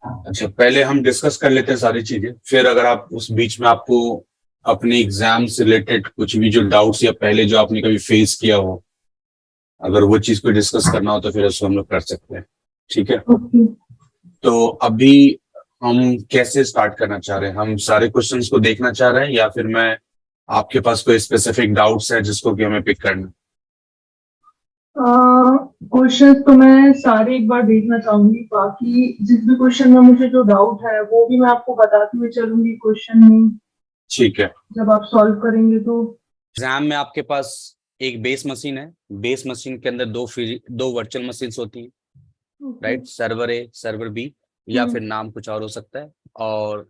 अच्छा, पहले हम डिस्कस कर लेते हैं सारी चीजें, फिर अगर आप उस बीच में आपको अपने एग्जाम से रिलेटेड कुछ भी जो डाउट्स या पहले जो आपने कभी फेस किया हो, अगर वो चीज को डिस्कस करना हो तो फिर उसको हम लोग कर सकते हैं। ठीक है। ओके। तो अभी हम कैसे स्टार्ट करना चाह रहे हैं? हम सारे क्वेश्चंस को देखना चाह रहे हैं या फिर मैं, आपके पास कोई स्पेसिफिक डाउट्स है जिसको कि हमें पिक करना? क्वेश्चंस तो मैं सारे एक बार देखना चाहूंगी, बाकी जिस भी क्वेश्चन में मुझे जो डाउट है वो भी मैं आपको बताती हुई चलूंगी क्वेश्चन में, ठीक है। जब आप सॉल्व करेंगे तो। एग्जाम में आपके पास एक बेस मशीन है। बेस मशीन के अंदर दो वर्चुअल मशीन्स होती हैं, ओके। राइट? सर्वर ए, सर्वर बी, या हम्म। फिर नाम कुछ और हो सकता है। और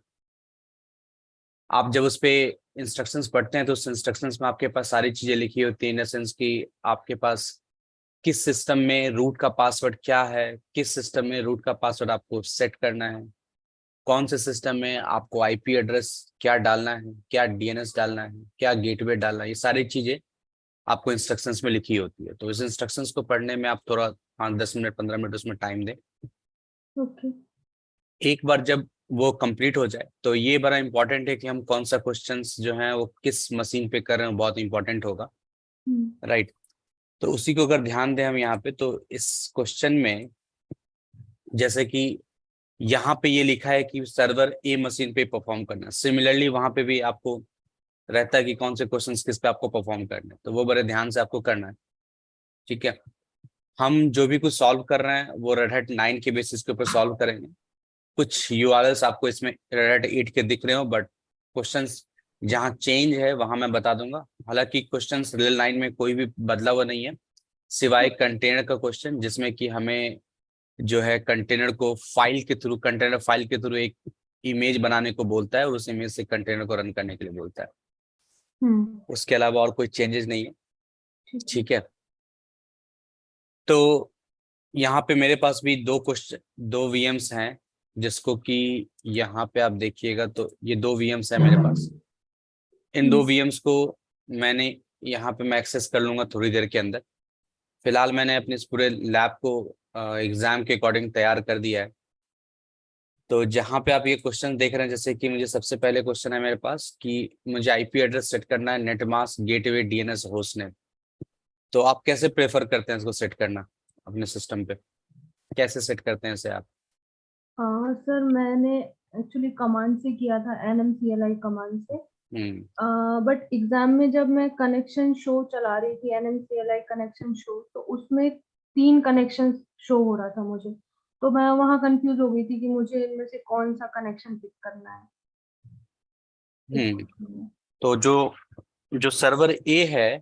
आप जब उस पे इंस्ट्रक्शंस पढ़ते हैं तो उस इंस्ट्रक्शंस में आपके पास सारी चीजें लिखी होती हैं, इन द सेंस कि आपके पास किस सिस्टम में रूट का पासवर्ड क्या है, किस सिस्टम में रूट का पासवर्ड आपको सेट करना है, कौन से सिस्टम में आपको आईपी एड्रेस क्या डालना है, क्या डीएनएस डालना है, क्या गेटवे डालना है, ये सारी चीजें आपको इंस्ट्रक्शंस में लिखी होती है। तो इस इंस्ट्रक्शंस को पढ़ने में आप थोड़ा 5-10 मिनट 15 मिनट उसमें टाइम दें। ओके। एक बार जब वो कंप्लीट हो जाए तो ये बड़ा इंपॉर्टेंट है कि हम कौन सा क्वेश्चंस जो है वो किस मशीन पे कर रहे हैं, बहुत इंपॉर्टेंट होगा, हम्म। राइट? तो उसी को अगर ध्यान दें हम यहाँ पे, तो इस क्वेश्चन में जैसे कि यहाँ पे ये लिखा है कि सर्वर ए मशीन पे परफॉर्म करना, सिमिलरली वहां पे भी आपको रहता है कि कौन से क्वेश्चंस किस पे आपको परफॉर्म करना है, तो वो बड़े ध्यान से आपको करना है। ठीक है। हम जो भी कुछ सॉल्व कर रहे हैं वो रेड हैट 9 के बेसिस के ऊपर सॉल्व करेंगे। कुछ यूआरएल्स आपको इसमें रेड 8 के दिख रहे हो, बट क्वेश्चंस जहाँ चेंज है वहां मैं बता दूंगा। हालांकि क्वेश्चंस रियल 9 में कोई भी बदला हुआ नहीं है, सिवाय कंटेनर का क्वेश्चन, जिसमें कि हमें जो है कंटेनर को फाइल के थ्रू, कंटेनर फाइल के थ्रू एक इमेज बनाने को बोलता है और उस इमेज से कंटेनर को रन करने के लिए बोलता है। हम्म। उसके अलावा और कोई चेंजेस नहीं है। ठीक है। ठीक है। तो यहाँ पे मेरे पास भी दो क्वेश्चन, दो वीएम्स हैं, जिसको कि यहाँ पे आप देखिएगा तो ये दो वीएम्स है मेरे पास। इन दो हम्म। वीएम्स को मैंने यहाँ पे मैं एक्सेस कर लूंगा थोड़ी देर के अंदर। फिलहाल मैंने अपने इस पूरे लैब को एग्जाम के अकॉर्डिंग तैयार कर दिया है। तो जहाँ पे आप ये क्वेश्चन देख रहे हैं, जैसे कि मुझे सबसे पहले क्वेश्चन है मेरे पास कि मुझे आईपी एड्रेस सेट करना है नेटमास्क गेटवे डीएनएस होस्टनेम। तो आप कैसे प्रेफर करते हैं इसको सेट करना अपने सिस्टम पे? कैसे सेट करते हैं इसे आप? सर मैंने एक्चुअली कमांड से किया था, NMCLI कमांड से। हम्म। बट एग्जाम में जब मैं कनेक्शन शो चला रही थी, NMCLI कनेक्शन शो, तो उसमें 3 कनेक्शन शो हो रहा था मुझे। तो मैं वहां कंफ्यूज हो गई थी कि मुझे इनमें से कौन सा कनेक्शन पिक करना है इस हम्म। क्वेश्चन में। तो जो जो सर्वर ए है,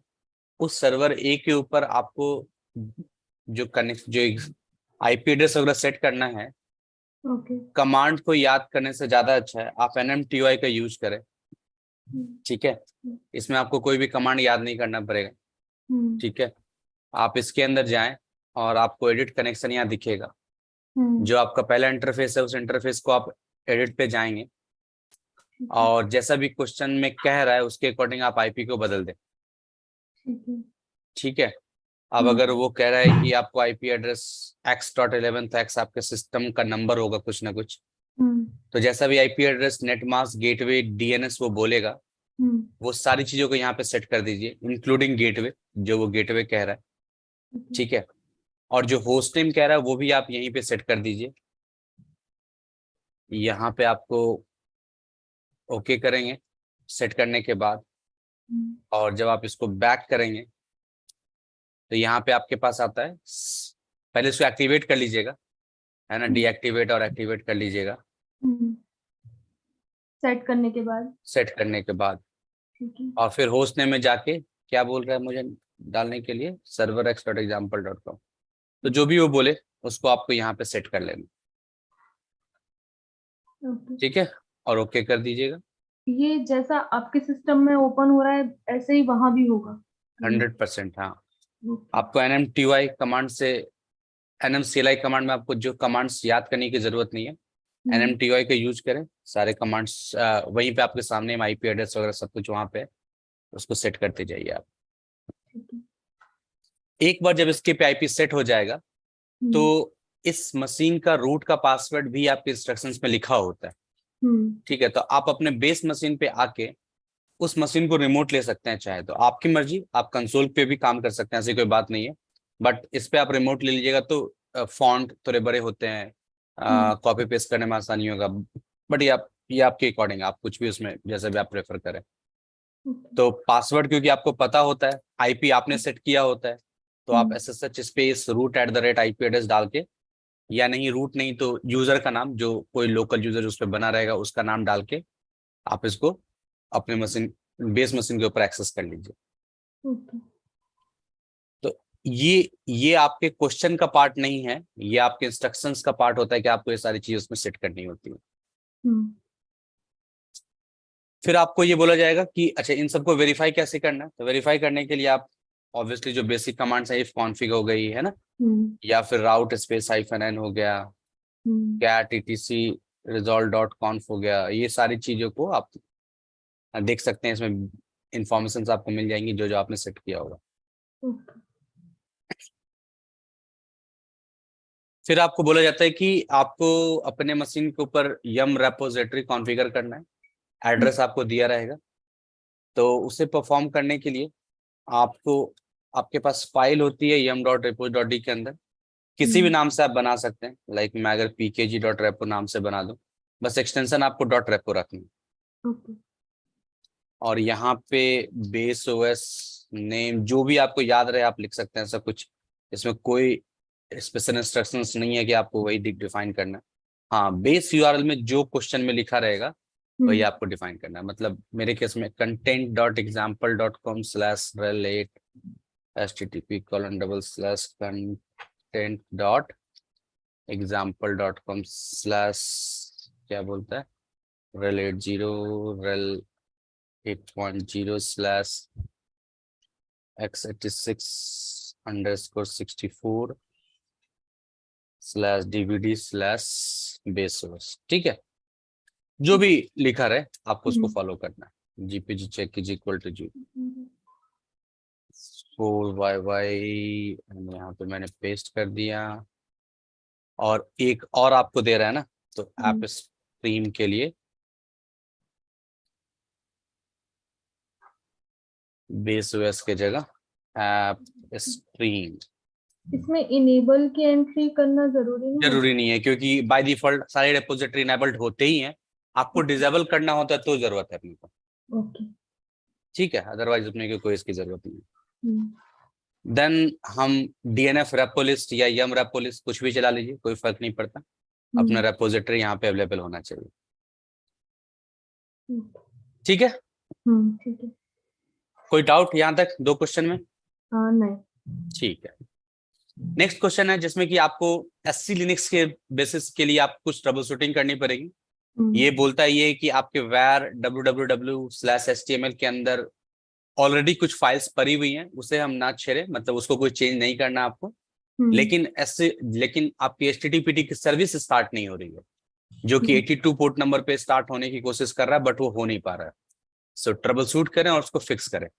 उस सर्वर ए के ऊपर आपको जो कनेक्ट जो आईपी एड्रेस वगैरह सेट करना है, ओके। कमांड को याद करने से ज्यादा अच्छा है आप एनएमटीआई का यूज करें। ठीक है। इसमें आपको कोई भी कमांड याद नहीं करना पड़ेगा। हम्म। ठीक है। आप इसके अंदर जाएं और आपको एडिट कनेक्शन यहाँ दिखेगा। हम्म। जो आपका पहला इंटरफेस है उस इंटरफेस को आप एडिट पे जाएंगे, ठीक है। और जैसा भी क्वेश्चन में कह रहा है उसके अकॉर्डिंग आप आईपी को बदल दें। ठीक है। ठीक है। अब अगर हम्म। वो कह रहा है कि आपको आईपी एड्रेस x.11 x आपके सिस्टम का नंबर होगा कुछ ना कुछ, हम्म। तो जैसा भी IP address netmask gateway DNS वो बोलेगा, हम्म। वो सारी चीजों को यहाँ पे सेट कर दीजिए, इंक्लूडिंग गेटवे, जो वो गेटवे कह रहा है। ठीक है। ठीक है। और जो होस्ट नेम कह रहा है वो भी आप यहीं पे सेट कर दीजिए। यहाँ पे आपको ओके करेंगे सेट करने के बाद, हम्म। और जब आप इसको बैक करेंगे तो यहाँ पे आपके पास आता है, पहले इसको एक्टिवेट कर लीजिएगा, है ना, डीएक्टिवेट और एक्टिवेट कर लीजिएगा हम्म। सेट करने के बाद। सेट करने के बाद। ठीक है। और फिर होस्ट नेम में जाके क्या बोल रहा है मुझे डालने के लिए, serverx.example.com, तो जो भी वो बोले उसको आपको यहाँ पे सेट कर लेना। ओके। ठीक है। और ओके कर दीजिएगा। ये जैसा आपके सिस्टम में ओपन हो रहा है ऐसे ही वहां भी होगा। 100%। हाँ। ओके। आपको एनएमटीवाई कमांड से, एनएमसीएलआई कमांड में आपको जो कमांड्स याद करने की जरूरत नहीं है, हम्म। एनएमटीवाई का यूज करें। सारे कमांड्स वहीं पे आपके सामने में आईपी एड्रेस वगैरह सब कुछ वहां पे है, उसको सेट करते जाइए आप। ठीक है। एक बार जब इसके पे आईपी सेट हो जाएगा तो इस मशीन का रूट का पासवर्ड भी आपके इंस्ट्रक्शंस में लिखा होता है। ठीक है, तो आप अपने बेस मशीन पे आके उस मशीन को रिमोट ले सकते हैं, चाहे तो आपकी मर्जी, आप कंसोल पे भी काम कर सकते हैं, ऐसी कोई बात नहीं है। बट इस पे आप रिमोट ले लीजिएगा तो फॉन्ट थोड़े बड़े होते हैं, कॉपी पेस्ट करने में आसानी होगा। बट ये आपके अकॉर्डिंग, आप कुछ भी उसमें जैसे भी आप प्रेफर करें। तो पासवर्ड क्योंकि आपको पता होता है, आईपी आपने सेट किया होता है, तो आप SSH स्पेस root@IP एड्रेस डाल के, या नहीं रूट नहीं तो यूजर का नाम, जो कोई लोकल यूजर उस पर बना रहेगा उसका नाम डाल के आप इसको अपने मशीन, बेस मशीन के ऊपर एक्सेस कर लीजिए। तो ये आपके क्वेश्चन का पार्ट नहीं है, ये आपके इंस्ट्रक्शंस का पार्ट होता है कि आपको ये सारी चीजें उसमें सेट करनी होती है। फिर आपको ये बोला जाएगा कि अच्छा इन सबको वेरीफाई कैसे करना है। तो वेरीफाई करने के लिए आप ऑब्वियसली जो बेसिक कमांड्स है, इफ कॉन्फिग हो गई है ना, या फिर राउट स्पेस -n हो गया, cat etc resolve.conf हो गया, ये सारी चीजों को आप देख सकते हैं, इसमें इंफॉर्मेशन आपको मिल जाएंगी जो जो आपने सेट किया होगा। फिर आपको बोला जाता है कि आपको अपने मशीन के ऊपर यम रेपोजिटरी कॉन्फ़िगर करना है, एड्रेस आपको दिया रहेगा। तो उसे परफॉर्म करने के लिए आपको, आपके पास फाइल होती है yum.repos.d के अंदर, किसी भी नाम से आप बना सकते हैं। लाइक मैं अगर pkg.repo नाम से बना दूं, बस एक्सटेंशन आपको .repo रखनी है। और यहाँ पे बेस ओएस नेम जो भी आपको याद रहे आप लिख सकते हैं, ऐसा कुछ इसमें कोई स्पेशल इंस्ट्रक्शंस नहीं है कि आपको वही डिफाइन करना है। हाँ, बेस यूआरएल में जो क्वेश्चन में लिखा रहेगा वही आपको डिफाइन करना है। मतलब मेरे केस में content.example.com/rel8 http:/content.example.com/ क्या बोलता है, rel80 rel8.0/x86_64/dvd/base. ठीक है, जो भी लिखा रहे आपको उसको फॉलो करना है। जीपीजी चेक कीजिए इक्वल टू जी 4yy, यहाँ पे मैंने पेस्ट कर दिया। और एक और आपको दे रहा है ना, तो ऐप स्ट्रीम के लिए बेस ओएस के जगह ऐप स्ट्रीम। इसमें इनेबल की एंट्री करना जरूरी नहीं है, क्योंकि बाय डिफॉल्ट सारे रेपोजिटरी इनेबल्ड होते ही हैं। आपको डिसेबल करना होता है तो जरूरत है अपने को। ओके, ठीक है, अदरवाइज अपने को कोई इसकी जरूरत नहीं। देन हम DNF रेपोलिस्ट या यम रेपोलिस्ट कुछ भी चला लीजिए, कोई फर्क नहीं पड़ता, अपना रेपोजिटरी यहाँ पे अवेलेबल होना चाहिए। ठीक है, ठीक है। कोई डाउट यहाँ तक 2 क्वेश्चन में? नहीं। ठीक है, नेक्स्ट क्वेश्चन है जिसमें कि आपको SC लिनक्स के बेसिस के लिए आप कुछ ट्रबल शूटिंग करनी पड़ेगी। ये बोलता है ये कि आपके var www/html के अंदर ऑलरेडी कुछ फाइल्स पड़ी हुई हैं, उसे हम ना छेड़े, मतलब उसको कोई चेंज नहीं करना आपको। लेकिन आपकी HTTPD की सर्विस स्टार्ट नहीं हो रही है, जो कि 82 पोर्ट नंबर पे स्टार्ट होने की कोशिश कर रहा है, बट वो हो नहीं पा रहा है। सो ट्रबल शूट करें और उसको फिक्स करें।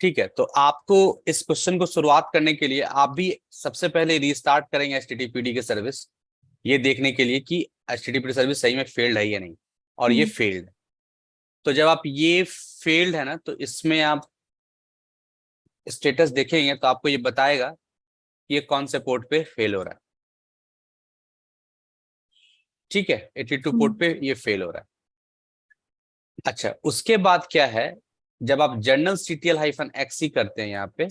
ठीक है, तो आपको इस क्वेश्चन को शुरुआत करने के लिए आप भी सबसे पहले रीस्टार्ट करेंगे HTTPD की सर्विस, ये देखने के लिए कि HTTPD सर्विस सही में फेल्ड है या नहीं, और ये फेल्ड। तो जब आप ये फेल्ड है ना, तो इसमें आप स्टेटस देखेंगे तो आपको ये बताएगा कि ये कौन से पोर्ट पे फेल हो रहा है। ठीक है, 82 पोर्ट पे ये फेल हो रहा है। अच्छा, उसके बाद क्या है, जब आप journalctl-xc करते हैं, यहाँ पे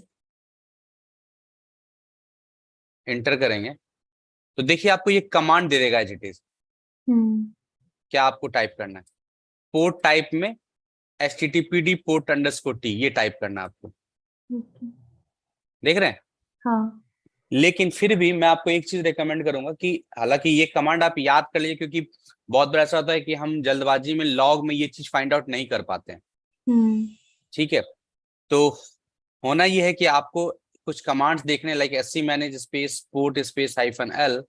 एंटर करेंगे तो देखिए आपको ये कमांड दे देगा एज इट इज। क्या आपको टाइप करना है, पोर्ट टाइप में httpd port_t, ये टाइप करना है आपको। देख रहे हैं? हाँ। लेकिन फिर भी मैं आपको एक चीज रेकमेंड करूंगा कि हालांकि ये कमांड आप याद कर लीजिए, क्योंकि बहुत बार ऐसा होता है कि हम जल्दबाजी में लॉग में ये चीज फाइंड आउट नहीं कर पाते हैं। ठीक है, तो होना ये है कि आपको कुछ कमांड्स देखने, like sc manage space port space -l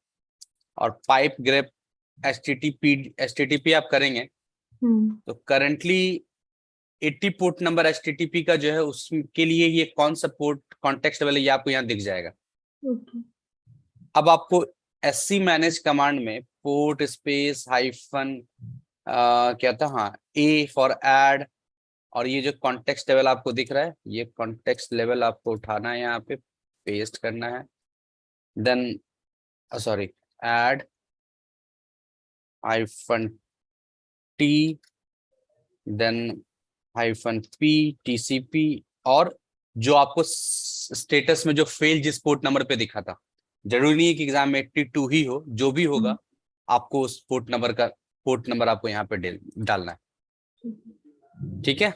और पाइप ग्रेप http आप करेंगे तो करंटली 80 पोर्ट नंबर HTTP का जो है उसके लिए ये कौन सा पोर्ट कॉन्टेक्स्ट लेवल है ये आपको यहाँ दिख जाएगा। ओके। अब आपको SC मैनेज कमांड में पोर्ट स्पेस हाइफन क्या था, हाँ, A फॉर ऐड, और ये जो कॉन्टेक्स्ट लेवल आपको दिख रहा है ये कॉन्टेक्स्ट लेवल आपको उठाना है, यहाँ पे पेस्ट करना है, then sorry add hyphen T then hyphen P TCP, और जो आपको स्टेटस में जो फेल जिस पोर्ट नंबर पे दिखा था, जरूरी नहीं है कि एग्जाम में 82 ही हो, जो भी होगा आपको उस पोर्ट नंबर आपको यहाँ पे डालना है, ठीक है।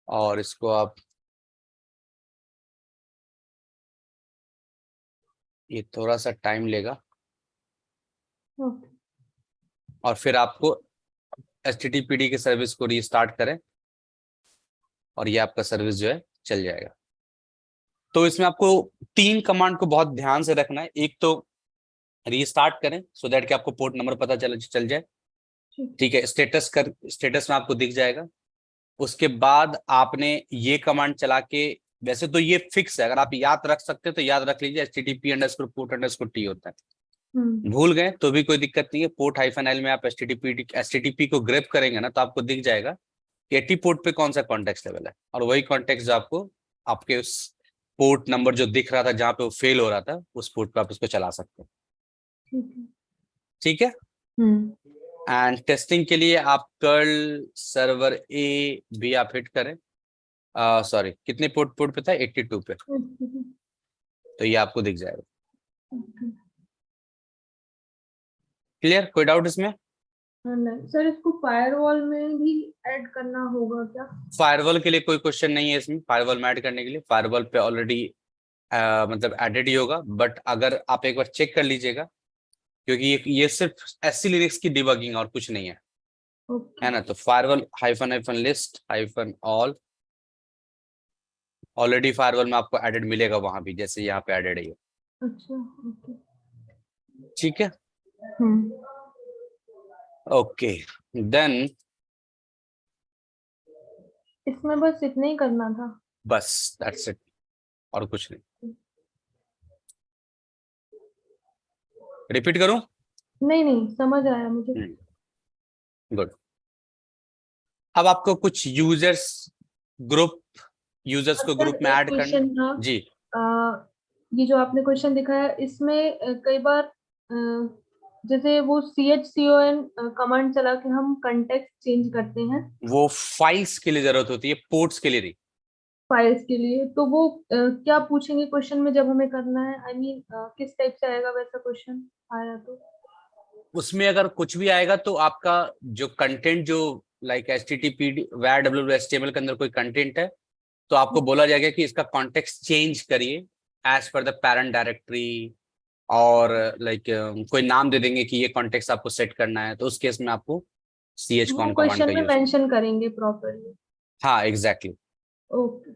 और इसको आप ये थोड़ा सा टाइम लेगा, ओके। और फिर आपको HTTPD की सर्विस को रीस्टार्ट करें और ये आपका सर्विस जो है चल जाएगा। तो इसमें आपको 3 कमांड को बहुत ध्यान से रखना है। एक तो रीस्टार्ट करें सो दैट कि आपको पोर्ट नंबर पता चल जाए, ठीक है। स्टेटस में आपको दिख जाएगा। उसके बाद आपने ये कमांड चला के, वैसे तो ये फिक्स है, अगर आप याद रख सकते हैं तो याद रख लीजिए, HTTP_port_t होता है। भूल गए तो भी कोई दिक्कत नहीं है, पोर्ट -L में आप HTTP को ग्रैब करेंगे ना तो आपको दिख जाएगा कि 80 पोर्ट पे कौन सा कॉन्टेक्स्ट लेवल है, और वही कॉन्टेक्स्ट जो आपको आपके उस पोर्ट नंबर जो दिख रहा था जहां पे वो फेल हो रहा था उस पोर्ट पे आप उसको चला सकते हैं, ठीक है। एंड टेस्टिंग के लिए आप कर्ल सर्वर A भी आप हिट करें, सॉरी कितने पोर्ट पे था, 82 पे, तो ये आपको दिख जाएगा। क्लियर, कोई डाउट इसमें? नहीं सर, इसको फायरवॉल में भी ऐड करना होगा क्या? फायरवॉल के लिए कोई क्वेश्चन नहीं है इसमें, फायरवॉल में ऐड करने के लिए, फायरवॉल पे ऑलरेडी मतलब एडेड ही होगा, बट अगर आप एक बार चेक कर लीजिएगा, क्योंकि ये सिर्फ SC लिनक्स की डिबगिंग और कुछ नहीं है, है ना। तो फायरवॉल -list-all ऑलरेडी फायरवॉल में आपको एडेड मिलेगा वहां भी, जैसे यहाँ पे एडेड है ये, अच्छा, ओके। ठीक है। ओके देन इसमें बस इतना ही करना था? बस दैट्स इट, और कुछ नहीं। रिपीट करूं? नहीं नहीं, समझ आया मुझे। गुड। अब आपको कुछ यूजर्स को ग्रुप में ऐड करना था जी। ये जो आपने क्वेश्चन दिखाया इसमें कई बार जैसे वो chcon कमांड चला के हम कंटेक्स्ट चेंज करते हैं, वो फाइल्स के लिए जरूरत होती है, पोर्ट्स के लिए नहीं। फाइल्स के लिए, तो वो क्या पूछेंगे क्वेश्चन में जब हमें करना है? आई मीन किस टाइप से आएगा वैसा क्वेश्चन आया तो? उसमें अगर कुछ भी आएगा तो आपका जो कंटेंट जो लाइक HTTP WAR WSTML के अंदर कोई कंटेंट है तो आपको बोला जाएगा कि इसका कॉन्टेक्स्ट चेंज करिए as per the parent directory, और लाइक कोई नाम दे देंगे कि ये कॉन्टेक्स्ट आपको सेट करना है, तो उस केस में आपको chcon कमांड का क्वेश्चन में यूज, मेंशन करेंगे प्रॉपरली। हाँ एग्जैक्टली, ओके।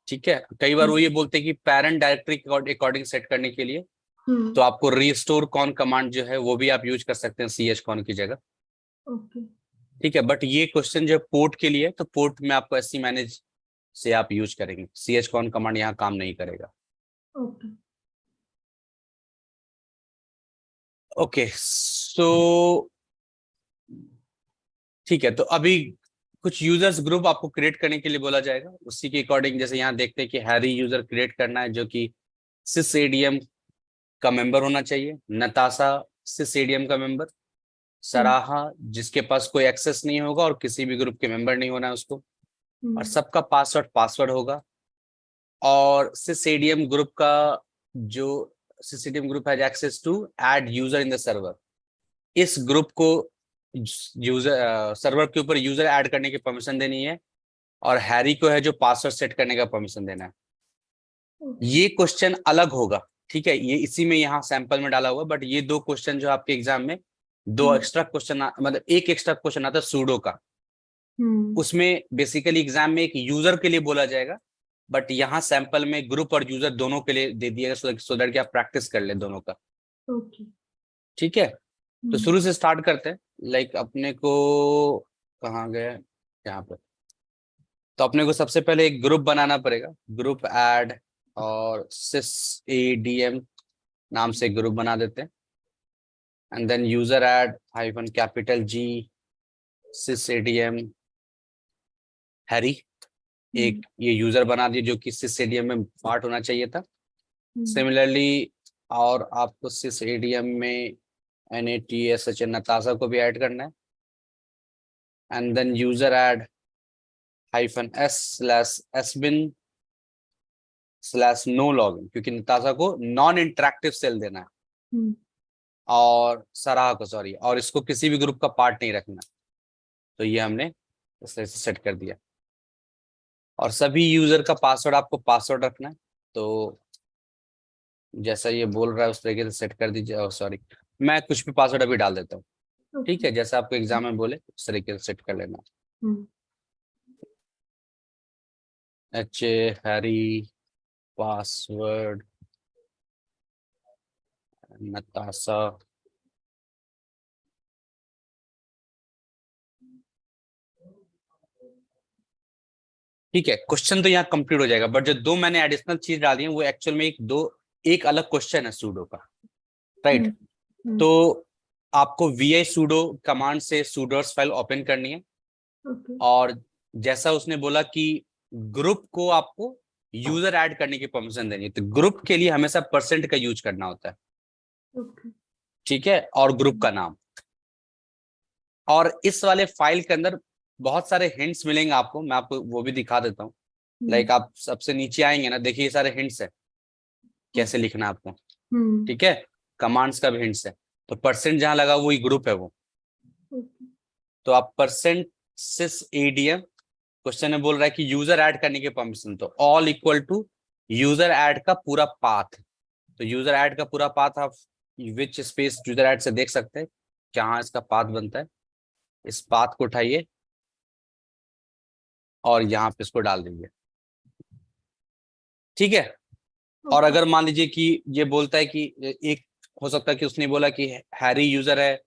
ठीक है। कई बार वो ये बोलते हैं कि पेरेंट डायरेक्टरी के अकॉर्डिंग सेट करने के लिए तो आपको रिस्टोर कॉन कमांड जो है वो भी आप यूज कर सकते हैं chcon की जगह, ओके। ठीक है। बट ये क्वेश्चन जो है पोर्ट के लिए, तो पोर्ट में आपको SC मैनेज से आप यूज करेंगे, chcon कमांड यहाँ काम नहीं करेगा। ओके। ओके सो ठीक है, तो अभी कुछ यूजर्स ग्रुप आपको क्रिएट करने के लिए बोला जाएगा, उसी के अकॉर्डिंग जैसे यहाँ देखते हैं कि हैरी यूजर क्रिएट करना है जो कि sysadm का मेंबर होना चाहिए, नताशा sysadm का मेंबर, सराहा जिसके पास कोई एक्सेस नहीं होगा और किसी भी ग्रुप के मेंबर नहीं होना है उसको, और सबका पासवर्ड होगा, और sysadm ग्रुप का जो sysadm group has access to add user in the server, इस ग्रुप को यूजर सर्वर के ऊपर यूजर ऐड करने की परमिशन देनी है, और हैरी को है जो पासवर्ड सेट करने का परमिशन देना है। ये क्वेश्चन अलग होगा, ठीक है, ये इसी में यहाँ सैंपल में डाला हुआ, बट ये 2 क्वेश्चन जो आपके एग्जाम में 2 एक्स्ट्रा क्वेश्चन, मतलब एक एक्स्ट्रा क्वेश्चन आता है सूडो का, उसमें बेसिकली एग्जाम में एक यूजर के लिए बोला जाएगा, बट यहाँ सैंपल में ग्रुप और यूजर दोनों के लिए दे दिएगा, सो दैट कि आप प्रैक्टिस कर ले दोनों का, ठीक है। तो शुरू से स्टार्ट करते हैं। लाइक अपने को कहाँ गए, यहाँ पे। तो अपने को सबसे पहले एक ग्रुप बनाना पड़ेगा, ग्रुप ऐड, और सिस एडीएम नाम से ग्रुप बना देते हैं। And then user add hyphen capital G sys ADM Harry, एक ये यूजर बना दिया जो कि सिस एडीएम में पार्ट होना चाहिए था। सिमिलरली और आपको सिस एडीएम में NATSH नताशा को भी ऐड करना है। And then user add hyphen S slash sbin slash no login, क्योंकि नताशा को नॉन इंटरेक्टिव सेल देना है, और सराह को सॉरी, और इसको किसी भी ग्रुप का पार्ट नहीं रखना। तो ये हमने इस तरह से सेट कर दिया। और सभी यूजर का पासवर्ड आपको पासवर्ड रखना है, तो जैसा ये बोल रहा है उस तरीके से सेट कर दीजिए। सॉरी, मैं कुछ भी पासवर्ड अभी डाल देता हूँ, ठीक है, जैसा आपको एग्जाम में बोले उस तरीके से सेट कर लेना। हैरी पासवर्ड नताशा, ठीक है। क्वेश्चन तो यहाँ कंप्लीट हो जाएगा, बट जो दो मैंने एडिशनल चीज डाली है वो एक्चुअल में एक अलग क्वेश्चन है सूडो का, राइट। तो आपको vi sudo कमांड से sudoers फाइल ओपन करनी है। और जैसा उसने बोला कि ग्रुप को आपको यूजर ऐड करने की परमिशन देनी है, तो ग्रुप के लिए हमेशा परसेंट का यूज करना होता है, ठीक है, और ग्रुप का नाम। और इस वाले फाइल के अंदर बहुत सारे हिंट्स मिलेंगे आपको, मैं आपको वो भी दिखा देता हूँ। लाइक आप सबसे नीचे आएंगे ना, देखिए ये सारे हिंट्स है कैसे लिखना है आपको, ठीक है, कमांड्स का भी हिंट्स है। तो परसेंट जहां लगा वही ग्रुप है वो। तो आप परसेंट सिस एडीएम, क्वेश्चन में बोल रहा है कि यूजर ऐड करने की परमिशन, तो all equal to user add का पूरा पाथ। तो यूजर ऐड का पूरा पाथ आप विच स्पेस यूजर ऐड से देख सकते हैं कहाँ इसका पाथ बनता है। इस पाथ को उठाइए और यहाँ पे इसको डाल दीजिए, ठीक है। और अगर मान लीजिए कि ये बोलता है कि एक हो सकता है कि उसने बोला कि हैरी यूजर है,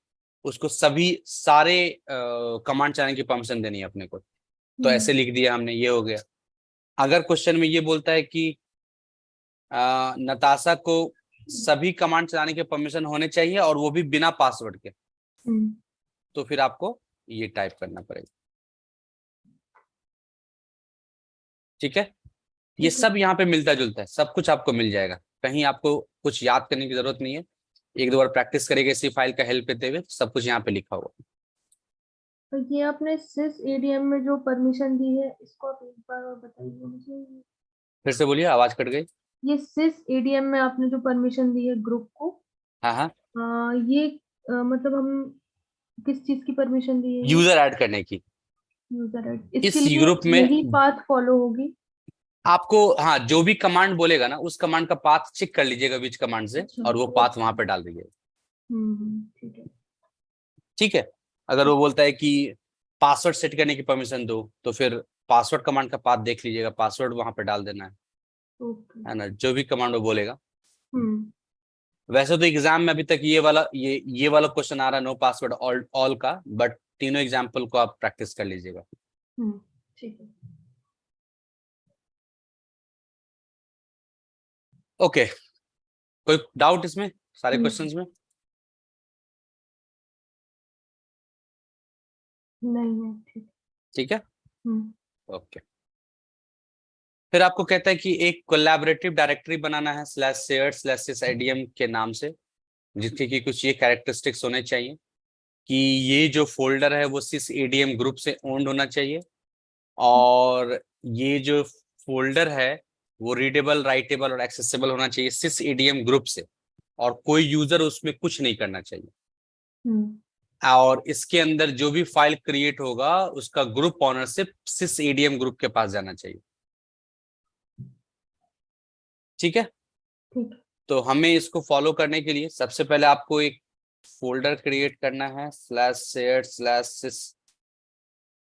उसको सभी सारे कमांड चलाने की परमिशन देनी है अपने को, तो ऐसे लिख दिया हमने, ये हो गया। अगर क्वेश्चन में ये बोलता है कि नताशा को सभी कमांड चलाने के परमिशन होने चाहिए और वो भी बिना पासवर्ड के, तो फिर आपको ये टाइप करना पड़ेगा, ठीक है। ये सब यहाँ पे मिलता जुलता है, सब कुछ आपको मिल जाएगा, कहीं आपको कुछ याद करने की जरूरत नहीं है। एक दो बार प्रैक्टिस करेंगे इसी फाइल का हेल्प लेते हुए, सब कुछ यहाँ पे लिखा हुआ। तो ये आपने सिस एडीएम में जो परमिशन दी है इसको आप एक बार और बताइए मुझे। फिर से बोलिए, आवाज कट गई। ये सिस एडीएम में आपने जो परमिशन दी है ग्रुप को, हाँ हाँ, ये मतलब हम किस चीज की परमिशन दी है? यूजर ऐड करने की। यूजर ऐड, इसके इस लिए ग्रुप में यही पाथ फॉलो होगी? आपको, हाँ, जो भी कमांड बोलेगा ना उस कमांड का पाथ चेक कर लीजिएगा विच कमांड से, अच्छा, और वो पाथ वहां पे डाल दीजिएगा, ठीक है। ठीक है। अगर वो बोलता है कि पासवर्ड सेट करने की परमिशन दो, तो फिर पासवर्ड कमांड का पाथ देख लीजिएगा, पासवर्ड वहां पे डाल देना है ना, जो भी कमांड वो बोलेगा। वैसे तो एग्जाम में अभी तक ये वाला क्वेश्चन आ रहा है, नो पासवर्ड ऑल का, बट तीनों एग्जाम्पल को आप प्रैक्टिस कर लीजिएगा। ठीक है। ओके, कोई डाउट इसमें सारे क्वेश्चंस में? नहीं है, ठीक। ठीक है, ओके। फिर आपको कहता है कि एक कोलैबोरेटिव डायरेक्टरी बनाना है /shared/sysadm के नाम से, जिसके की कुछ ये कैरेक्टरिस्टिक्स होने चाहिए कि ये जो फोल्डर है वो sysadm ग्रुप से ओन्ड होना चाहिए, और ये जो फोल्डर है वो रीडेबल, राइटेबल और एक्सेसिबल होना चाहिए sysadm ग्रुप से, और कोई यूजर उसमें कुछ नहीं करना चाहिए। और इसके अंदर जो भी फाइल क्रिएट होगा उसका ग्रुप ऑनरशिप sysadm ग्रुप के पास जाना चाहिए, ठीक है। ठीक। तो हमें इसको फॉलो करने के लिए सबसे पहले आपको एक फोल्डर क्रिएट करना है /shared/sys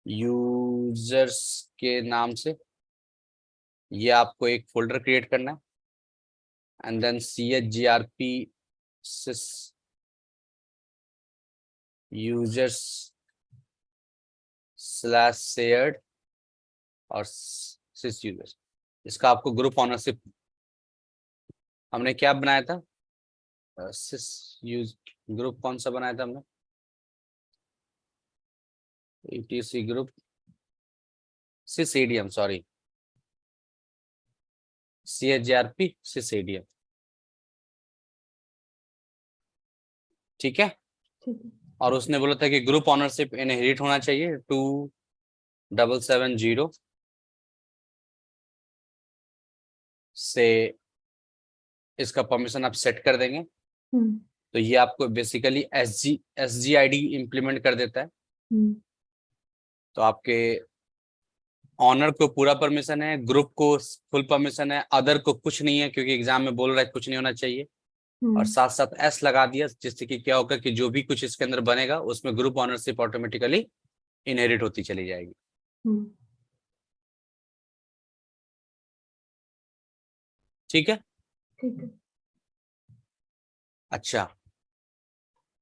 यूजर्स के नाम से, ये आपको एक फोल्डर क्रिएट करना है। And then chgrp sys users slash shared और सिस यूजर्स। इसका आपको ग्रुप ऑनरशिप हमने क्या बनाया था, सिस यूज ग्रुप कौन सा बनाया था हमने, ETC ग्रुप सिस ADM, सॉरी CHRP सिस ADM। ठीक है, ठीक है। और उसने बोला था कि ग्रुप ऑनरशिप इनहेरिट होना चाहिए 2770 से, इसका परमिशन आप सेट कर देंगे। तो ये आपको बेसिकली SGID इंप्लीमेंट कर देता है। तो आपके ऑनर को पूरा परमिशन है, ग्रुप को फुल परमिशन है, अदर को कुछ नहीं है क्योंकि एग्जाम में बोल रहा है कुछ नहीं होना चाहिए। और साथ साथ S लगा दिया, जिससे कि क्या होगा कि जो भी कुछ इसके अंदर बनेगा उसमें ग्रुप ऑनरशिप ऑटोमेटिकली इनहेरिट होती चली जाएगी। ठीक है। ठीक है। अच्छा,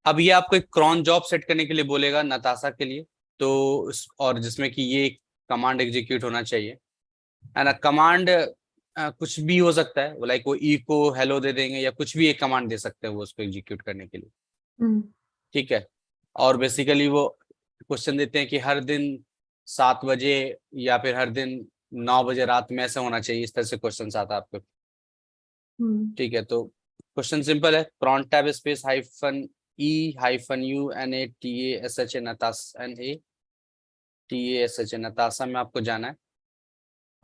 अब ये आपको एक क्रॉन जॉब सेट करने के लिए बोलेगा नताशा के लिए, तो और जिसमें कि ये कमांड एग्जीक्यूट होना चाहिए, है ना। कमांड कुछ भी हो सकता है, लाइक वो इको हेलो दे देंगे या कुछ भी एक कमांड दे सकते हैं वो उसको एग्जीक्यूट करने के लिए। ठीक है, और बेसिकली वो क्वेश्चन देते हैं कि हर दिन 7 बजे या फिर हर दिन 9 बजे रात में ऐसा होना चाहिए, इस तरह से क्वेश्चन आता है आपको। ठीक है, तो क्वेश्चन सिंपल है, cron tab space -UNATASHA Natasha में आपको जाना है।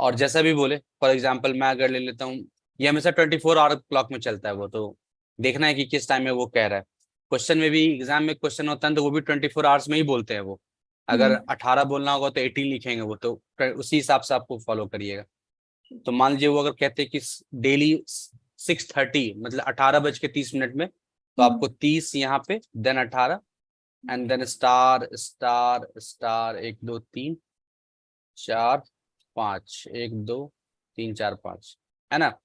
और जैसा भी बोले, फॉर एग्जांपल मैं अगर ले लेता हूँ, ये हमेशा 24 आवर क्लॉक में चलता है, वो तो देखना है कि किस टाइम में वो कह रहा है। क्वेश्चन में भी, एग्जाम में क्वेश्चन होता है तो वो भी 24 आवर्स में ही बोलते हैं वो। अगर 18 बोलना होगा तो 18 लिखेंगे वो, तो उसी हिसाब से आपको फॉलो करिएगा। तो मान लीजिए वो अगर कहते हैं कि डेली 6:30 मतलब 18:30 में, तो आपको 30 यहाँ पे, then 18 and then star star star 1 2 3 4 5 1 2 3 4 5, है ना।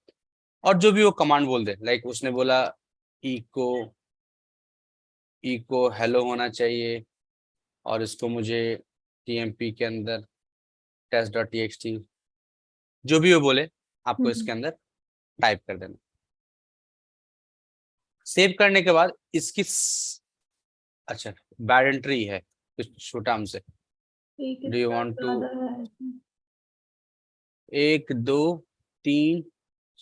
और जो भी वो कमांड बोल दे, लाइक उसने बोला इको हेलो होना चाहिए, और इसको मुझे TMP के अंदर test.txt, जो भी वो बोले आपको इसके अंदर टाइप कर देना। सेव करने के बाद इसकी अच्छा बैड एंट्री है कुछ छोटा हमसे, डू यू वांट टू 1 2 3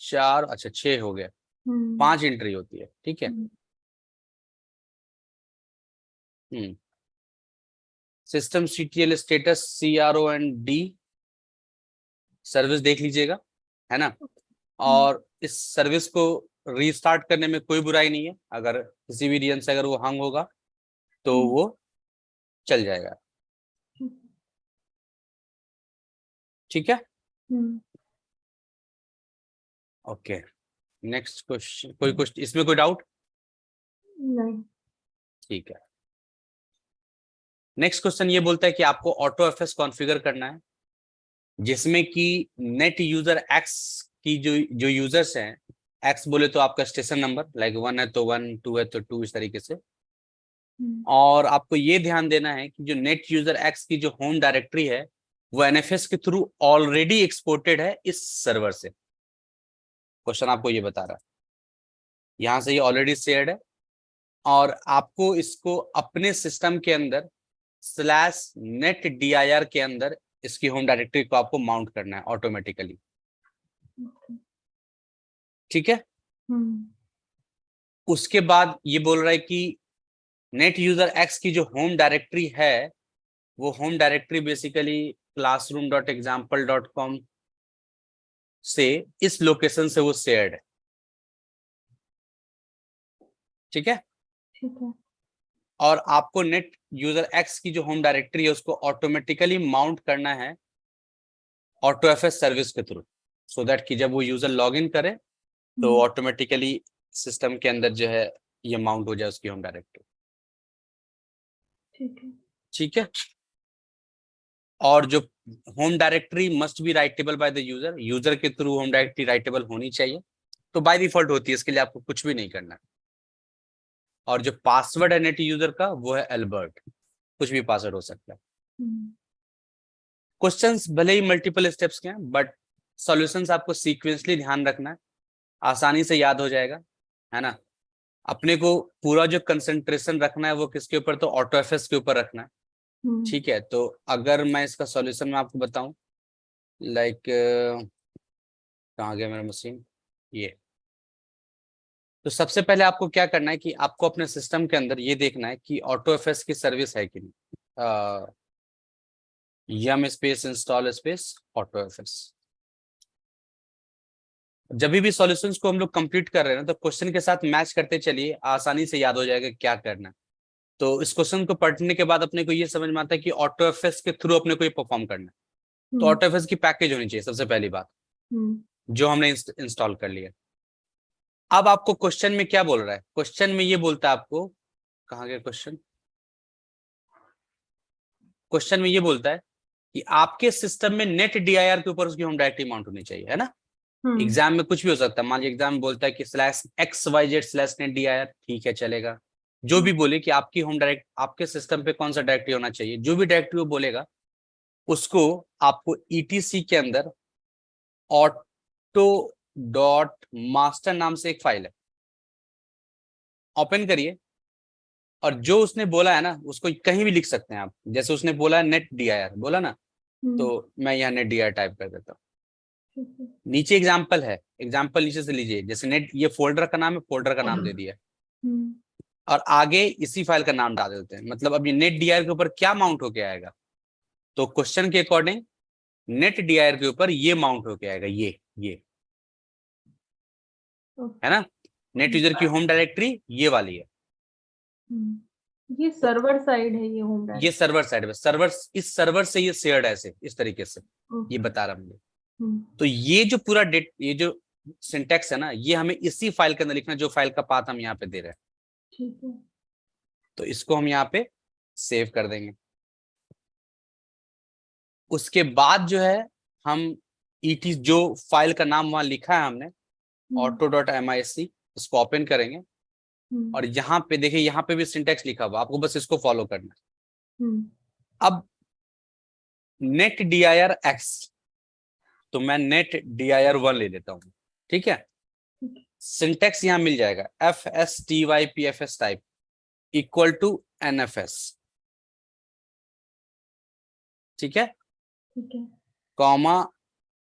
4, अच्छा 6 हो गया, 5 एंट्री होती है। ठीक है, system CTL status CROND service देख लीजिएगा, है ना। और इस सर्विस को रीस्टार्ट करने में कोई बुराई नहीं है, अगर किसी भी रीजन से अगर वो हंग होगा तो वो चल जाएगा। ठीक है, ओके। नेक्स्ट क्वेश्चन, कोई क्वेश्चन इसमें, कोई डाउट? नहीं। ठीक है, नेक्स्ट क्वेश्चन ये बोलता है कि आपको ऑटो FS कॉन्फ़िगर करना है, जिसमें कि नेट यूजर X की जो यूजर्स हैं, X बोले तो आपका स्टेशन नंबर, लाइक 1 है तो 1, 2 है तो 2, इस तरीके से। और आपको ये ध्यान देना है कि जो नेट यूजर X की जो होम डायरेक्टरी है वो NFS के थ्रू ऑलरेडी एक्सपोर्टेड है इस सर्वर से। क्वेश्चन आपको ये बता रहा है, यहां से ये ऑलरेडी शेयर्ड है, और आपको इसको अपने सिस्टम के अंदर /netdir के अंदर इसकी होम डायरेक्टरी को आपको माउंट करना है ऑटोमेटिकली। ठीक है, उसके बाद ये बोल रहा है कि नेट यूजर X की जो होम डायरेक्टरी है वो होम डायरेक्टरी बेसिकली classroom.example.com से इस लोकेशन से वो शेयर्ड है। ठीक है, ठीक है। और आपको नेट यूजर X की जो होम डायरेक्टरी है उसको ऑटोमेटिकली माउंट करना है ऑटो FS सर्विस के थ्रू, सो दैट कि जब वो यूजर लॉग इन करे तो ऑटोमेटिकली सिस्टम के अंदर जो है ये माउंट हो जाए उसकी होम डायरेक्टरी। ठीक है। ठीक है, और जो home directory must be writable by the user, user के थ्रू होम डायरेक्टरी राइटेबल होनी चाहिए, तो बाय डिफॉल्ट होती है, इसके लिए आपको कुछ भी नहीं करना है। और जो पासवर्ड है नेट यूजर का वो है एल्बर्ट, कुछ भी पासवर्ड हो सकता है। क्वेश्चंस भले ही मल्टीपल स्टेप्स के हैं बट सॉल्यूशंस आपको सीक्वेंसली ध्यान रखना है, आसानी से याद हो जाएगा, है ना। अपने को पूरा जो कंसंट्रेशन रखना है वो किसके ऊपर, तो ऑटोएफएस के ऊपर रखना है। ठीक है, तो अगर मैं इसका सॉल्यूशन मैं आपको बताऊं, लाइक कहाँ गया मेरा मशीन, ये। तो सबसे पहले आपको क्या करना है कि आपको अपने सिस्टम के अंदर ये देखना है कि ऑटोएफएस की सर्विस है कि नहीं। यम स्पेस इंस्टॉल स्पेस ऑटोएफएस। जब भी सॉल्यूशंस को हम लोग कंप्लीट कर रहे हैं ना, तो क्वेश्चन के साथ मैच करते चलिए, आसानी से याद हो जाएगा क्या करना है। तो इस क्वेश्चन को पढ़ने के बाद अपने को ये समझ में आता है कि ऑटोएफएस के थ्रू अपने को ये परफॉर्म करना है। तो ऑटोएफएस की पैकेज होनी चाहिए सबसे पहली बात, जो हमने इंस्टॉल कर लिया। अब आपको क्वेश्चन में क्या बोल रहा है, क्वेश्चन में ये बोलता है आपको, कहाँ गया क्वेश्चन, क्वेश्चन में ये बोलता है कि आपके सिस्टम में नेट डीआईआर के ऊपर उसकी होम डायरेक्टरी माउंट होनी चाहिए, है ना। एग्जाम में कुछ भी हो सकता है, मान लीजिए एग्जाम में बोलता है कि /XYZ/net DIR, ठीक है चलेगा। जो भी बोले कि आपकी होम डायरेक्ट, आपके सिस्टम पे कौन सा डायरेक्टरी होना चाहिए, जो भी डायरेक्टरी वो बोलेगा उसको आपको ETC के अंदर ऑटो डॉट मास्टर नाम से एक फाइल है, ओपन करिए, और जो उसने बोला है ना उसको कहीं भी लिख सकते हैं आप। जैसे उसने बोला है नेट DIR बोला ना, तो मैं यहाँ नेट DIR टाइप कर देता हूँ। नीचे एग्जाम्पल है, एग्जाम्पल नीचे से लीजिए, जैसे नेट, ये फोल्डर का नाम है, फोल्डर का नाम दे दिया, और आगे इसी फाइल का नाम डाल देते हैं। मतलब अब ये नेट DIR के ऊपर क्या माउंट होके आएगा, तो क्वेश्चन के अकॉर्डिंग नेट DIR के ऊपर ये माउंट होके आएगा, ये है ना। नेट यूजर की होम डायरेक्टरी ये वाली है, ये सर्वर साइड है, ये होम ये सर्वर साइड में, सर्वर, इस सर्वर से ये शेयर्ड ऐसे इस तरीके से, ये बता रहा मुझे। तो ये जो पूरा ये जो सिंटेक्स है ना, ये हमें इसी फाइल के अंदर लिखना, जो फाइल का पाथ हम यहाँ पे दे रहे हैं। ठीक है। तो इसको हम यहाँ पे सेव कर देंगे। उसके बाद जो है हम ET जो फाइल का नाम वहां लिखा है हमने, auto.misc, इसको ओपन करेंगे, और यहाँ पे देखिए, यहाँ पे भी सिंटेक्स लिखा हुआ, आपको बस इसको फॉलो करना है। अब नेट DIR X, तो मैं नेट DIR 1 ले लेता हूँ, ठीक है। सिंटेक्स यहाँ मिल जाएगा, FSTYPFS type equal to NFS, ठीक है, कॉमा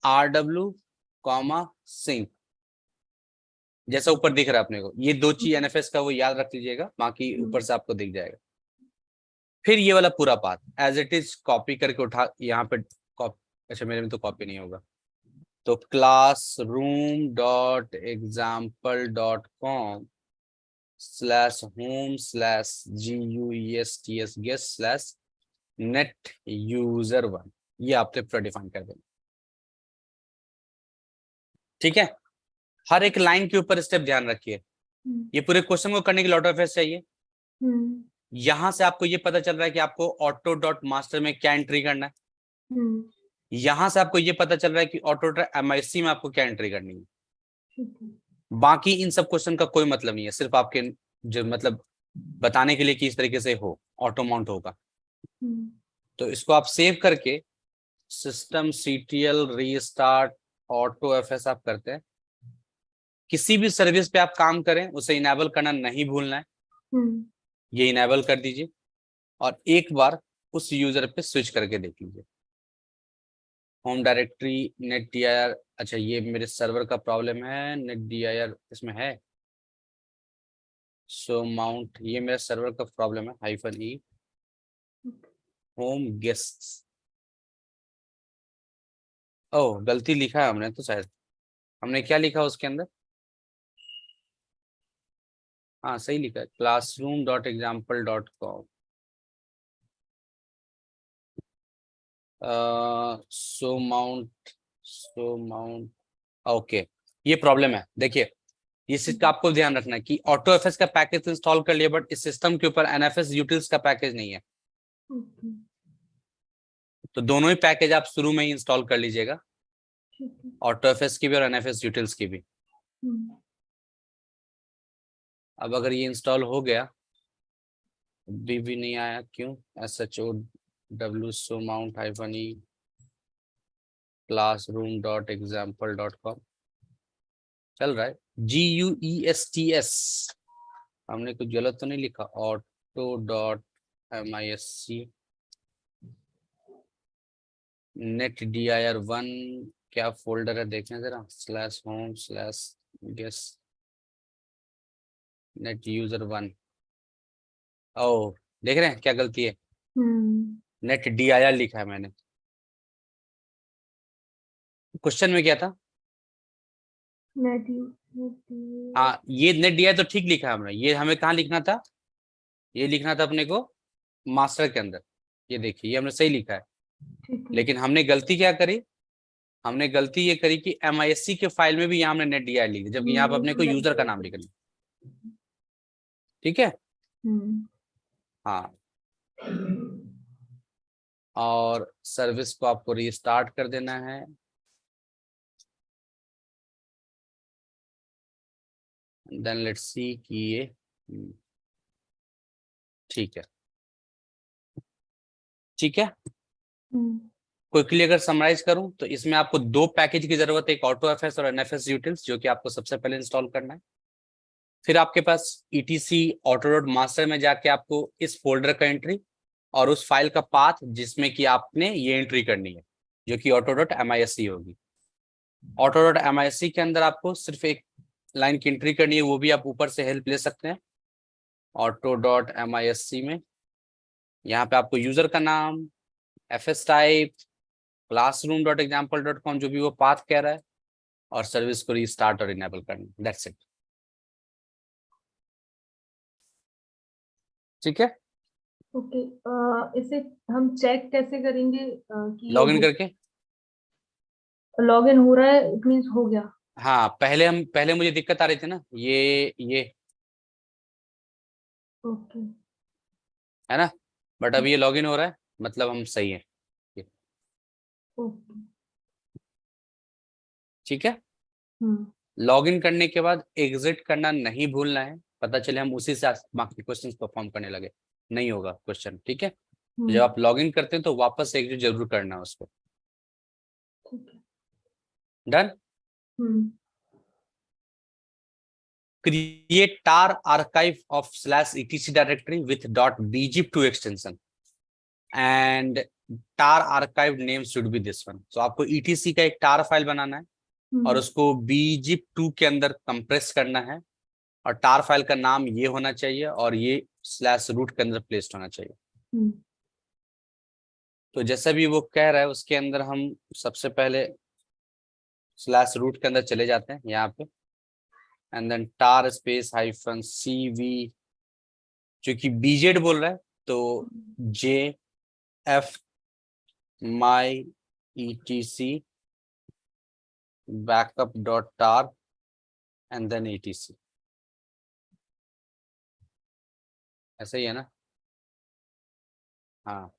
RW कॉमा सिंक, जैसा ऊपर दिख रहा है अपने को, ये दो चीज NFS का वो याद रख लीजिएगा, बाकी ऊपर से आपको दिख जाएगा। फिर ये वाला पूरा path as it is copy करके उठा यहाँ पे, अच्छा मेरे में तो कॉपी नहीं होगा, तो classroom.example.com/home/guests/net-user1, ये आपने पूरा डिफाइन कर देना, ठीक है। हर एक लाइन के ऊपर स्टेप ध्यान रखिए। ये पूरे क्वेश्चन को करने के लिए ऑटोएफएस चाहिए। यहां से आपको ये पता चल रहा है कि आपको ऑटो डॉट मास्टर में क्या एंट्री करना है, यहां से आपको ये पता चल रहा है कि ऑटो MIC में आपको क्या एंट्री करनी है। बाकी इन सब क्वेश्चन का कोई मतलब नहीं है, सिर्फ आपके जो मतलब बताने के लिए कि इस तरीके से हो ऑटो माउंट होगा। तो इसको आप सेव करके सिस्टम CTL रीस्टार्ट ऑटोएफएस आप करते हैं, किसी भी सर्विस पे आप काम करें उसे इनेबल करना नहीं भूलना है, ये इनेबल कर दीजिए, और एक बार उस यूजर पे स्विच करके देख लीजिए। होम डायरेक्टरी नेट DIR, अच्छा ये मेरे सर्वर का प्रॉब्लम है, नेट DIR इसमें है, सो माउंट, ये मेरा सर्वर का प्रॉब्लम है, -e होम गेस्ट, ओह गलती लिखा है हमने, तो शायद हमने क्या लिखा उसके अंदर, हाँ सही लिखा है, classroom.example.com, सो माउंट, ओके, ये प्रॉब्लम है। देखिए इस चीज का आपको ध्यान रखना है कि ऑटोएफएस का पैकेज इंस्टॉल कर लिया, बट इस सिस्टम के ऊपर NFS यूटिल्स का पैकेज नहीं है। तो दोनों ही पैकेज आप शुरू में ही इंस्टॉल कर लीजिएगा, ऑटोएफएस की भी और NFS यूटिल्स की भी। अब अगर ये इंस्टॉल हो गया, भी नहीं आया क्यों, SHOW सो माउंट -e classroom.example.com चल रहा है। GUESTS हमने कुछ गलत तो नहीं लिखा। auto.misc netdir1 क्या फोल्डर है देखें जरा, /home/guess netuser1। ओ देख रहे हैं क्या गलती है, netdir लिखा है मैंने। क्वेश्चन में क्या था? हाँ ये netdir तो ठीक लिखा है हमने, ये हमें कहाँ लिखना था? ये लिखना था अपने को मास्टर के अंदर। ये देखिए ये हमने सही लिखा है, लेकिन हमने गलती क्या करी? हमने गलती ये करी कि MISC के फाइल में भी यहाँ हमने netdir लिख दिया, जबकि यहाँ पे अपने को यूजर का नाम लिखना। ठीक है। हाँ और सर्विस को आपको रीस्टार्ट कर देना है। देन लेट्स सी कि ये ठीक है। ठीक है, क्विकली अगर समराइज करूं तो इसमें आपको दो पैकेज की जरूरत है, एक AutoFS और NFS utils, जो कि आपको सबसे पहले इंस्टॉल करना है। फिर आपके पास ETC ऑटोडॉट मास्टर में जाके आपको इस फोल्डर का एंट्री और उस फाइल का पाथ जिसमें कि आपने ये एंट्री करनी है, जो कि auto.misc होगी। auto.misc के अंदर आपको सिर्फ एक लाइन की एंट्री करनी है, वो भी आप ऊपर से हेल्प ले सकते हैं। auto.misc में यहाँ पे आपको यूजर का नाम, FS टाइप, classroom.example.com जो भी वो पाथ कह रहा है, और सर्विस को रीस्टार्ट और इनेबल करना। That's it. ठीक है। ओके, इसे हम चेक कैसे करेंगे कि लॉग इन करके। लॉग इन हो रहा है, इट मींस हो गया। हाँ पहले मुझे दिक्कत आ रही थी ना, ये ओके है ना, बट अब ये लॉग इन हो रहा है, मतलब हम सही है। ओके। ठीक है। लॉग इन करने के बाद एग्जिट करना नहीं भूलना है, पता चले हम उसी से बाकी क्वेश्चन परफॉर्म करने लगे, नहीं होगा क्वेश्चन। ठीक है। जब आप लॉग इन करते हैं तो वापस एग्जिट जरूर करना है उसको। Done. Create tar archive of /etc directory with .bzip2 extension and tar archive name should be this one। तो आपको etc का एक tar फाइल बनाना है और उसको bzip2 के अंदर कंप्रेस करना है, और tar फाइल का नाम ये होना चाहिए और ये /root के अंदर प्लेस्ड होना चाहिए। तो जैसा भी वो कह रहा है उसके अंदर हम सबसे पहले /root के अंदर चले जाते हैं यहाँ पे, एंड देन tar -cv, जो कि bz बोल रहा है तो jf my etc backup.tar and then etc, ऐसा ही है ना? हाँ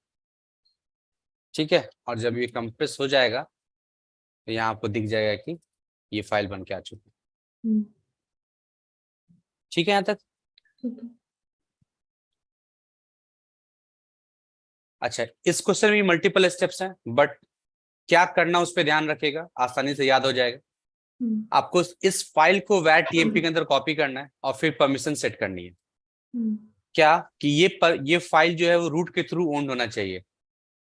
ठीक है। और जब ये कंप्रेस हो जाएगा तो यहाँ आपको दिख जाएगा कि ये फाइल बन के आ चुकी है। ठीक है यहाँ तक? अच्छा, इस क्वेश्चन में मल्टीपल स्टेप्स हैं, बट क्या करना उस पर ध्यान रखिएगा, आसानी से याद हो जाएगा। आपको इस फाइल को var.tmp के अंदर कॉपी करना है और फिर परमिशन सेट करनी है। क्या कि ये फाइल जो है वो रूट के थ्रू ओन्ड होना चाहिए।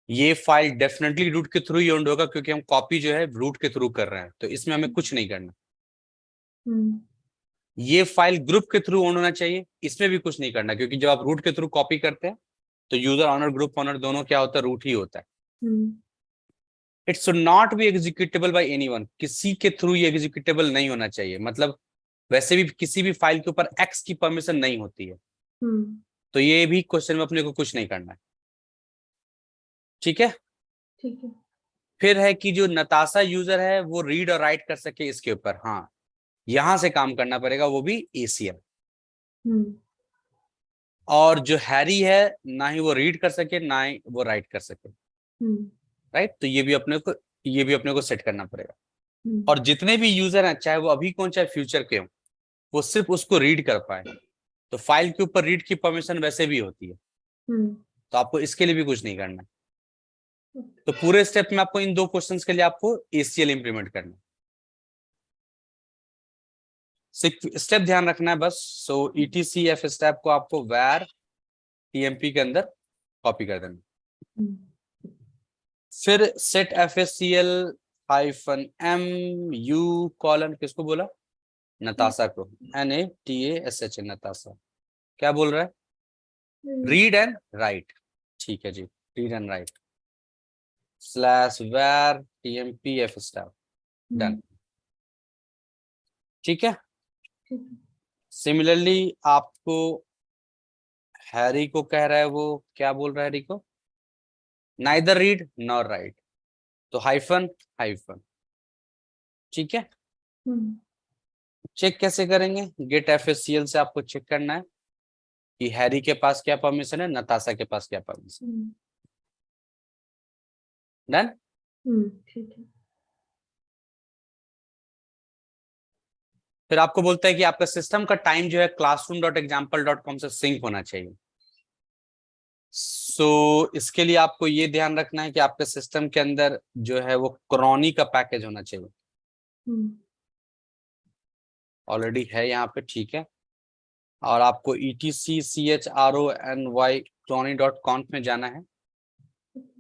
ये फाइल डेफिनेटली रूट के थ्रू ही ओन्ड होगा, क्योंकि हम कॉपी जो है रूट के थ्रू कर रहे हैं, तो इसमें हमें कुछ नहीं करना। ये फाइल ग्रुप के थ्रू ओन होना चाहिए, इसमें भी कुछ नहीं करना, क्योंकि जब आप रूट के थ्रू कॉपी करते हैं तो यूजर ऑनर ग्रुप ऑनर दोनों क्या होता है, रूट ही होता है। It should not be executable bye anyone, किसी के थ्रू ये एग्जीक्यूटेबल नहीं होना चाहिए। मतलब वैसे भी किसी भी फाइल के ऊपर एक्स की परमिशन नहीं होती है, तो ये भी क्वेश्चन में अपने को कुछ नहीं करना है। ठीक है। ठीक है। फिर है कि जो नताशा यूजर है वो रीड और राइट कर सके इसके ऊपर, हाँ यहां से काम करना पड़ेगा, वो भी ACL। और जो हैरी है ना ही वो रीड कर सके ना ही वो राइट कर सके, राइट, तो ये भी अपने को सेट करना पड़ेगा। और जितने भी यूजर हैं, चाहे वो अभी कौन चाहे फ्यूचर के हो, वो सिर्फ उसको रीड कर पाए। तो फाइल के ऊपर रीड की परमिशन वैसे भी होती है, तो आपको इसके लिए भी कुछ नहीं करना है। तो पूरे स्टेप में आपको इन 2 क्वेश्चंस के लिए आपको ACL इंप्लीमेंट करना है। स्टेप ध्यान रखना है बस। सो ETCF स्टेप को आपको var TMP के अंदर कॉपी कर देना। फिर सेट FACL -MU कॉलन किसको बोला? नताशा को। NATASH नताशा। क्या बोल रहा है? Read and write. ठीक है जी, read and write /var TMPF step done. ठीक है। सिमिलरली आपको हैरी को कह रहा है, वो क्या बोल रहा है हैरी को? नाइदर रीड नॉर राइट, तो हाइफन हाइफन। ठीक है। चेक कैसे करेंगे? गेट FACL से आपको चेक करना है कि हैरी के पास क्या परमिशन है, नताशा के पास क्या परमिशन। डन। ठीक है। फिर आपको बोलता है कि आपका सिस्टम का टाइम जो है classroom.example.com से सिंक होना चाहिए। इसके लिए आपको ये ध्यान रखना है कि आपके सिस्टम के अंदर जो है वो क्रॉनी का पैकेज होना चाहिए। ऑलरेडी है यहाँ पे, ठीक है। और आपको ETCCHRONY crony.conf में जाना है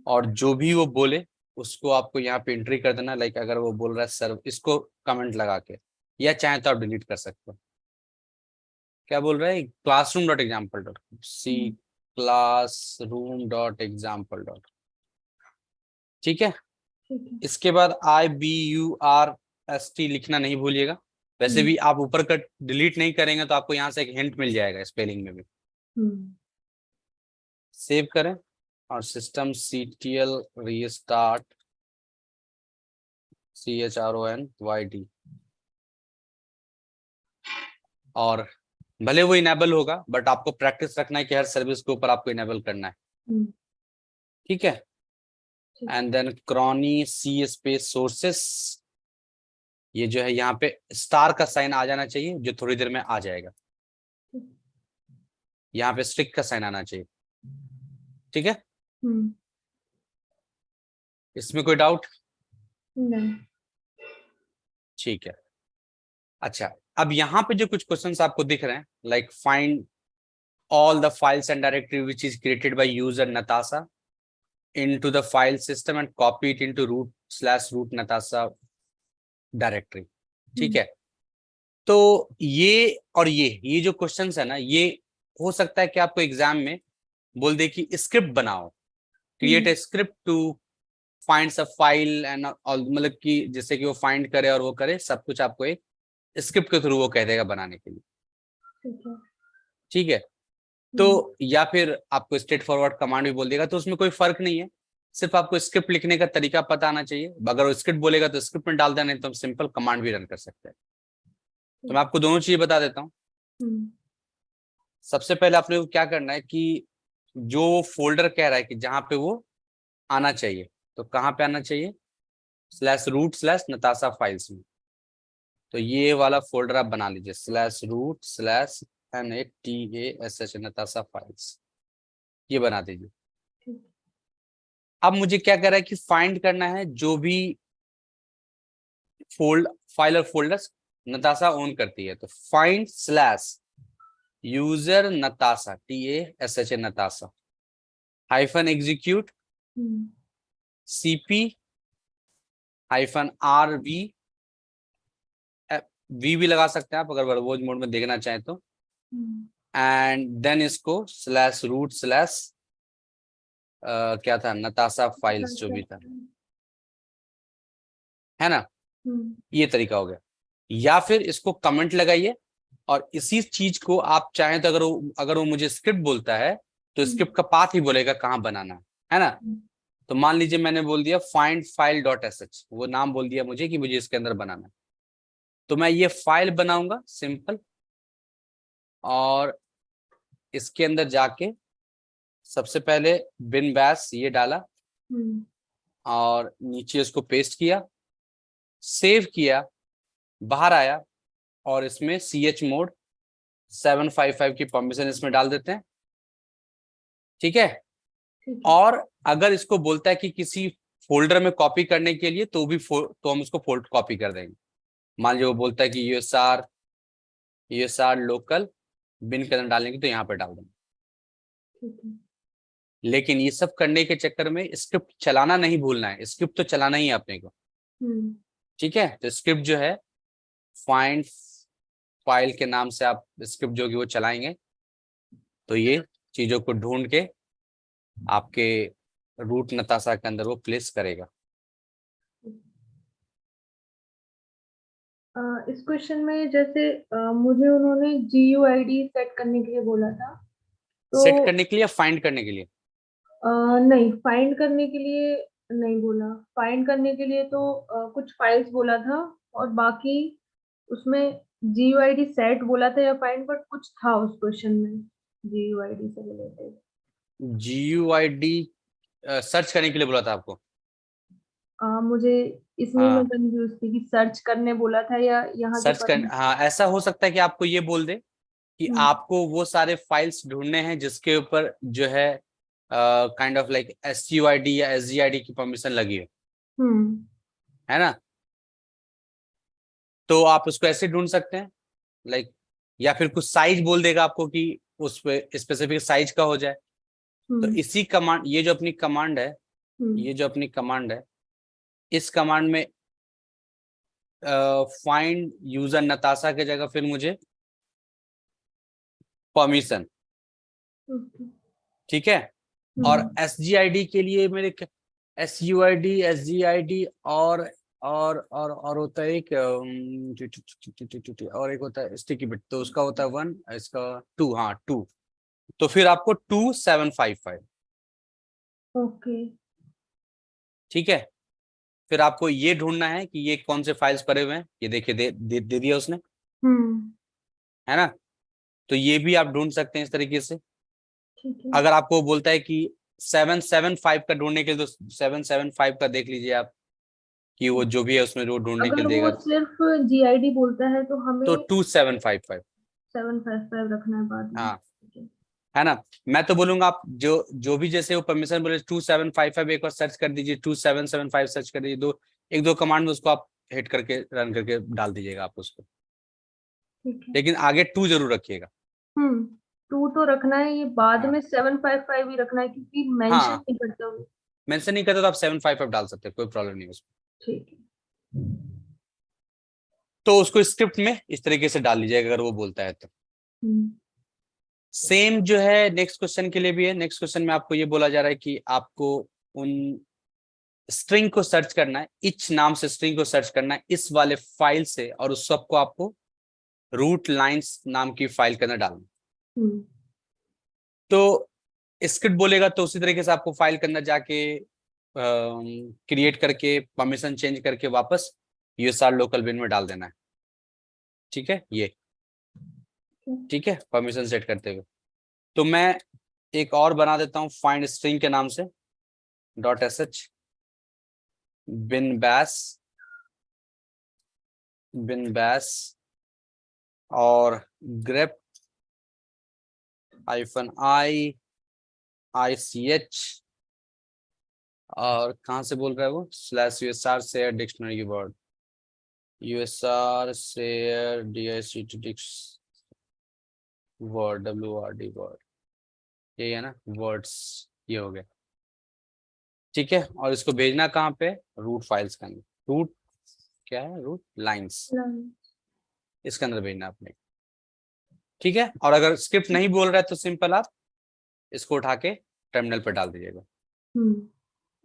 और जो भी वो बोले उसको आपको यहाँ पे एंट्री कर देना। लाइक अगर वो बोल रहा है सर, इसको कमेंट लगा के, या चाहे तो आप डिलीट कर सकते हो। क्या बोल रहा है? classroom.example.com classroom.example. ठीक है। इसके बाद IBURST लिखना नहीं भूलिएगा। वैसे भी आप ऊपर का डिलीट नहीं करेंगे तो आपको यहाँ से एक हिंट मिल जाएगा स्पेलिंग में भी। सेव करें और सिस्टम CTL रीस्टार्ट CHRONYD, और भले वो इनेबल होगा बट आपको प्रैक्टिस रखना है कि हर सर्विस के ऊपर आपको इनेबल करना है। ठीक है। And then chrony C space sources, ये जो है यहाँ पे स्टार का साइन आ जाना चाहिए, जो थोड़ी देर में आ जाएगा। यहाँ पे स्ट्रिक का साइन आना चाहिए। ठीक है। इसमें कोई डाउट? नहीं। ठीक है। अच्छा, अब यहाँ पे जो कुछ क्वेश्चंस आपको दिख रहे हैं, like find all the files and directory which is created by user Natasha into the file system and copy it into root/root Natasha directory। ठीक है। तो ये और ये जो क्वेश्चंस है ना, ये हो सकता है कि आपको एग्जाम में बोल दे कि स्क्रिप्ट बनाओ, create a script to find सब फाइल एंड, मतलब कि जैसे कि वो फाइंड करे और वो करे सब कुछ, आपको एक स्क्रिप्ट के थ्रू वो कह देगा बनाने के लिए। ठीक है। तो या फिर आपको स्ट्रेट फॉरवर्ड कमांड भी बोल देगा, तो उसमें कोई फर्क नहीं है, सिर्फ आपको स्क्रिप्ट लिखने का तरीका पता आना चाहिए। अगर वो स्क्रिप्ट बोलेगा तो स्क्रिप्ट में डाल देना, नहीं तो हम सिंपल कमांड भी रन कर सकते हैं। तो मैं आपको दोनों चीज बता देता हूँ। सबसे पहले आपने को क्या करना है कि जो फोल्डर कह रहा है कि जहां पे वो आना चाहिए, तो कहाँ पे आना चाहिए? /root/Natasha फाइल्स में। तो ये वाला फोल्डर आप बना लीजिए, /root/NATASH Natasha फाइल्स, ये बना दीजिए। अब मुझे क्या कर रहा है कि फाइंड करना है जो भी फाइल और फोल्डर्स नताशा ओन करती है। तो find /user Natasha TASH Natasha -execute CP -RV, V भी लगा सकते हैं आप अगर वर्बोज मोड में देखना चाहें तो। एंड देन इसको /root/ क्या था, नताशा फाइल्स जो भी था, है ना। ये तरीका हो गया। या फिर इसको कमेंट लगाइए और इसी चीज को आप चाहें तो अगर वो मुझे स्क्रिप्ट बोलता है तो स्क्रिप्ट का पाथ ही बोलेगा कहाँ बनाना है ना। तो मान लीजिए मैंने बोल दिया find file.sh, वो नाम बोल दिया मुझे कि मुझे इसके अंदर बनाना है, तो मैं ये फाइल बनाऊंगा सिंपल, और इसके अंदर जाके सबसे पहले bin bash ये डाला और नीचे इसको पेस्ट किया, सेव किया, बाहर आया और इसमें chmod 755 की परमिशन इसमें डाल देते हैं। ठीक है। ठीक है। और अगर इसको बोलता है कि किसी फोल्डर में कॉपी करने के लिए तो भी तो हम उसको फोल्ड कॉपी कर देंगे। मान लीजिए वो बोलता है कि यूएसआर लोकल बिन के अंदर डालने की, तो यहाँ पे डाल देंगे। ठीक है। लेकिन ये सब करने के चक्कर में स्क्रिप्ट चलाना नहीं भूलना है, स्क्रिप्ट तो चलाना ही है अपने को। हम्म। ठीक है, तो स्क्रिप्ट जो है फाइंड फाइल के नाम से आप स्क्रिप्ट जो कि वो चलाएंगे, तो ये चीजों को ढूंढ के आपके रूट नताशा के अंदर वो प्लेस करेगा। इस क्वेश्चन में जैसे मुझे उन्होंने GUID सेट करने के लिए बोला था, तो सेट करने के लिए या फाइंड करने के लिए? नहीं, फाइंड करने के लिए नहीं बोला। फाइंड करने के लिए तो कुछ फाइल्स बोला था, और बाकी उसमें GUID सेट बोला था या फाइंड, बट कुछ था उस क्वेश्चन में GUID से रिलेटेड। GUID सर्च करने के लिए बोला था आपको? मुझे इसमें मैं हाँ, कंफ्यूज थी कि सर्च करने बोला था या यहाँ की सर्च कर, परमिशन। हाँ ऐसा हो सकता है कि आपको ये बोल दे कि हम्म। आपको वो सारे फाइल्स ढूंढने हैं जिसके ऊपर जो है काइंड ऑफ लाइक SUID या SGID की परमिशन लगी हो, हम्म। है ना? तो आप उसको ऐसे ढूंढ सकते हैं लाइक, या फिर कुछ साइज बोल देगा आपको कि उस पे स्पेसिफिक साइज का हो जाए। तो हम्म। इसी कमांड, ये जो अपनी कमांड है, हम्म। ये जो अपनी कमांड है, इस कमांड में फाइंड यूजर नताशा की जगह फिर मुझे परमिशन, ओके। ठीक है। और हम्म। SGID के लिए मेरे SUID SGID और होता है एक और एक होता है स्टिकी बिट, तो उसका होता है 1, इसका 2, हाँ 2। तो फिर आपको 2755, ओके। ठीक है। फिर आपको ये ढूंढना है कि ये कौन से फाइल्स पड़े हुए हैं, ये देखिए दे दिया उसने, हम्म। है ना? तो ये भी आप ढूंढ सकते हैं इस तरीके से। ठीक है। अगर आपको बोलता है कि 775 का ढूंढने के लिए, तो 775 का देख लीजिए आप कि वो जो भी है उसमें वो ढूंढने के अगर लिए वो देगा, सिर्फ GID बोलता है तो तो हमें 2755। 755 रखना है बाद में। हाँ, ठीक है। है ना? मैं तो बोलूंगा आप जो जो भी जैसे वो परमिशन बोले 2755 एक बार सर्च कर दीजिए, 2775 सर्च कर दीजिए, एक दो कमांड में उसको आप हिट करके रन करके डाल दीजिएगा आप उसको। ठीक है। लेकिन आगे 2 जरूर रखिएगा। 2 तो रखना है, ये बाद हाँ में 755 ही रखना है क्योंकि मेंशन हाँ, नहीं करते हुए। मेंशन नहीं करते तो आप 755 डाल सकते हैं, कोई प्रॉब्लम नहीं है उसमें। ठीक है। तो उसको स्क्रिप्ट में इस तरीके से डाल लीजिएगा अगर वो बोलता है तो। हम्म। सेम जो है नेक्स्ट क्वेश्चन के लिए भी है। नेक्स्ट क्वेश्चन में आपको ये बोला जा रहा है कि आपको उन स्ट्रिंग को सर्च करना है, इच नाम से स्ट्रिंग को सर्च करना है इस वाले फाइल से, और उस सबको आपको रूट लाइंस नाम की फाइल के अंदर डालना है। हम्म। तो स्क्रिप्ट बोलेगा तो उसी तरीके से आपको फाइल के अंदर जाके क्रिएट करके परमिशन चेंज करके वापस यूएसआर लोकल बिन में डाल देना है। ठीक है, ये ठीक है परमिशन सेट करते हुए। तो मैं एक और बना देता हूँ फाइंड स्ट्रिंग के नाम से .sh बिन बैश और ग्रेप -i और कहाँ से बोल रहा है वो /USR शेयर डिक्शनरी की word, USR share DICT word WRD word, यही है ना वर्ड्स, ये हो गया। ठीक है, और इसको भेजना कहाँ पे, रूट फाइल्स के अंदर, रूट क्या है, रूट लाइंस, इसके अंदर भेजना आपने। ठीक है, और अगर स्क्रिप्ट नहीं बोल रहा है तो सिंपल आप इसको उठा के टर्मिनल पे डाल दीजिएगा।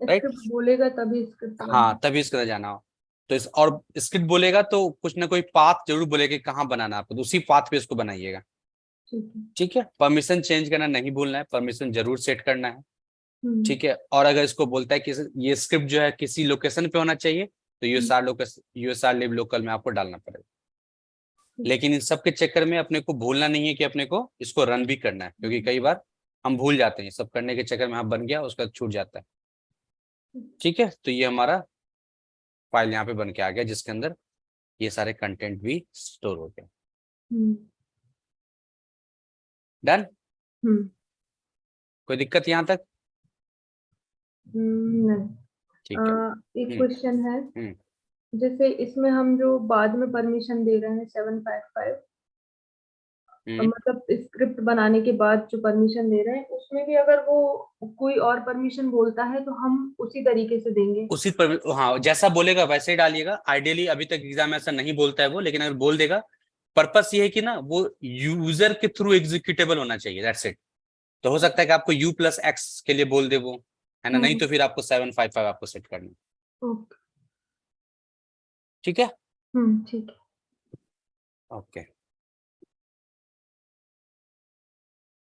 राइट, स्क्रिप्ट बोलेगा तभी स्क्रिप्ट बना। हाँ तभी इसके अंदर जाना हो। तो इस और स्क्रिप्ट बोलेगा तो कुछ ना कोई पाथ जरूर बोलेगा कि कहाँ बनाना है आपको, तो उसी पाथ पे इसको बनाइएगा। ठीक है। ठीक है, परमिशन चेंज करना नहीं भूलना है, परमिशन जरूर सेट करना है। हम्म। ठीक है, और अगर इसको बोलता है कि ये स्क्रिप्ट जो है किसी लोकेशन पे होना चाहिए, तो हम्म। यूएसआर लिव लोकल में आपको डालना पड़ेगा। ठीक लेकिन इन सब के चक्कर में अपने को भूलना नहीं है कि अपने को इसको रन भी करना है, क्योंकि कई बार हम भूल जाते हैं, सब करने के चक्कर में हम बन गया उसका छूट जाता है। है। ठीक है, तो ये हमारा फाइल यहाँ पे बन के आ गया जिसके अंदर ये सारे कंटेंट भी स्टोर हो गए। हम्म। डन, हम्म। कोई दिक्कत यहाँ तक? नहीं। ठीक है। एक हम्म। क्वेश्चन है, हम्म। जैसे इसमें हम जो बाद में परमिशन दे रहे हैं 755, हम्म। मतलब स्क्रिप्ट बनाने के बाद जो परमिशन दे रहे हैं उसमें भी अगर वो कोई और परमिशन बोलता है तो हम उसी तरीके से देंगे? उसी पर, हाँ, जैसा बोलेगा वैसे ही डालिएगा। आइडियली अभी तक एग्जाम में ऐसा नहीं बोलता है वो, लेकिन अगर बोल देगा, पर्पस ये है कि ना वो यूजर के थ्रू एग्जीक्यूटेबल होना चाहिए, दैट्स इट। तो हो सकता है कि आपको U+X के लिए बोल दे वो, है ना, नहीं हम्म। तो फिर आपको 755 आपको सेट करना है। ओके। ठीक है। ठीक है। ओके,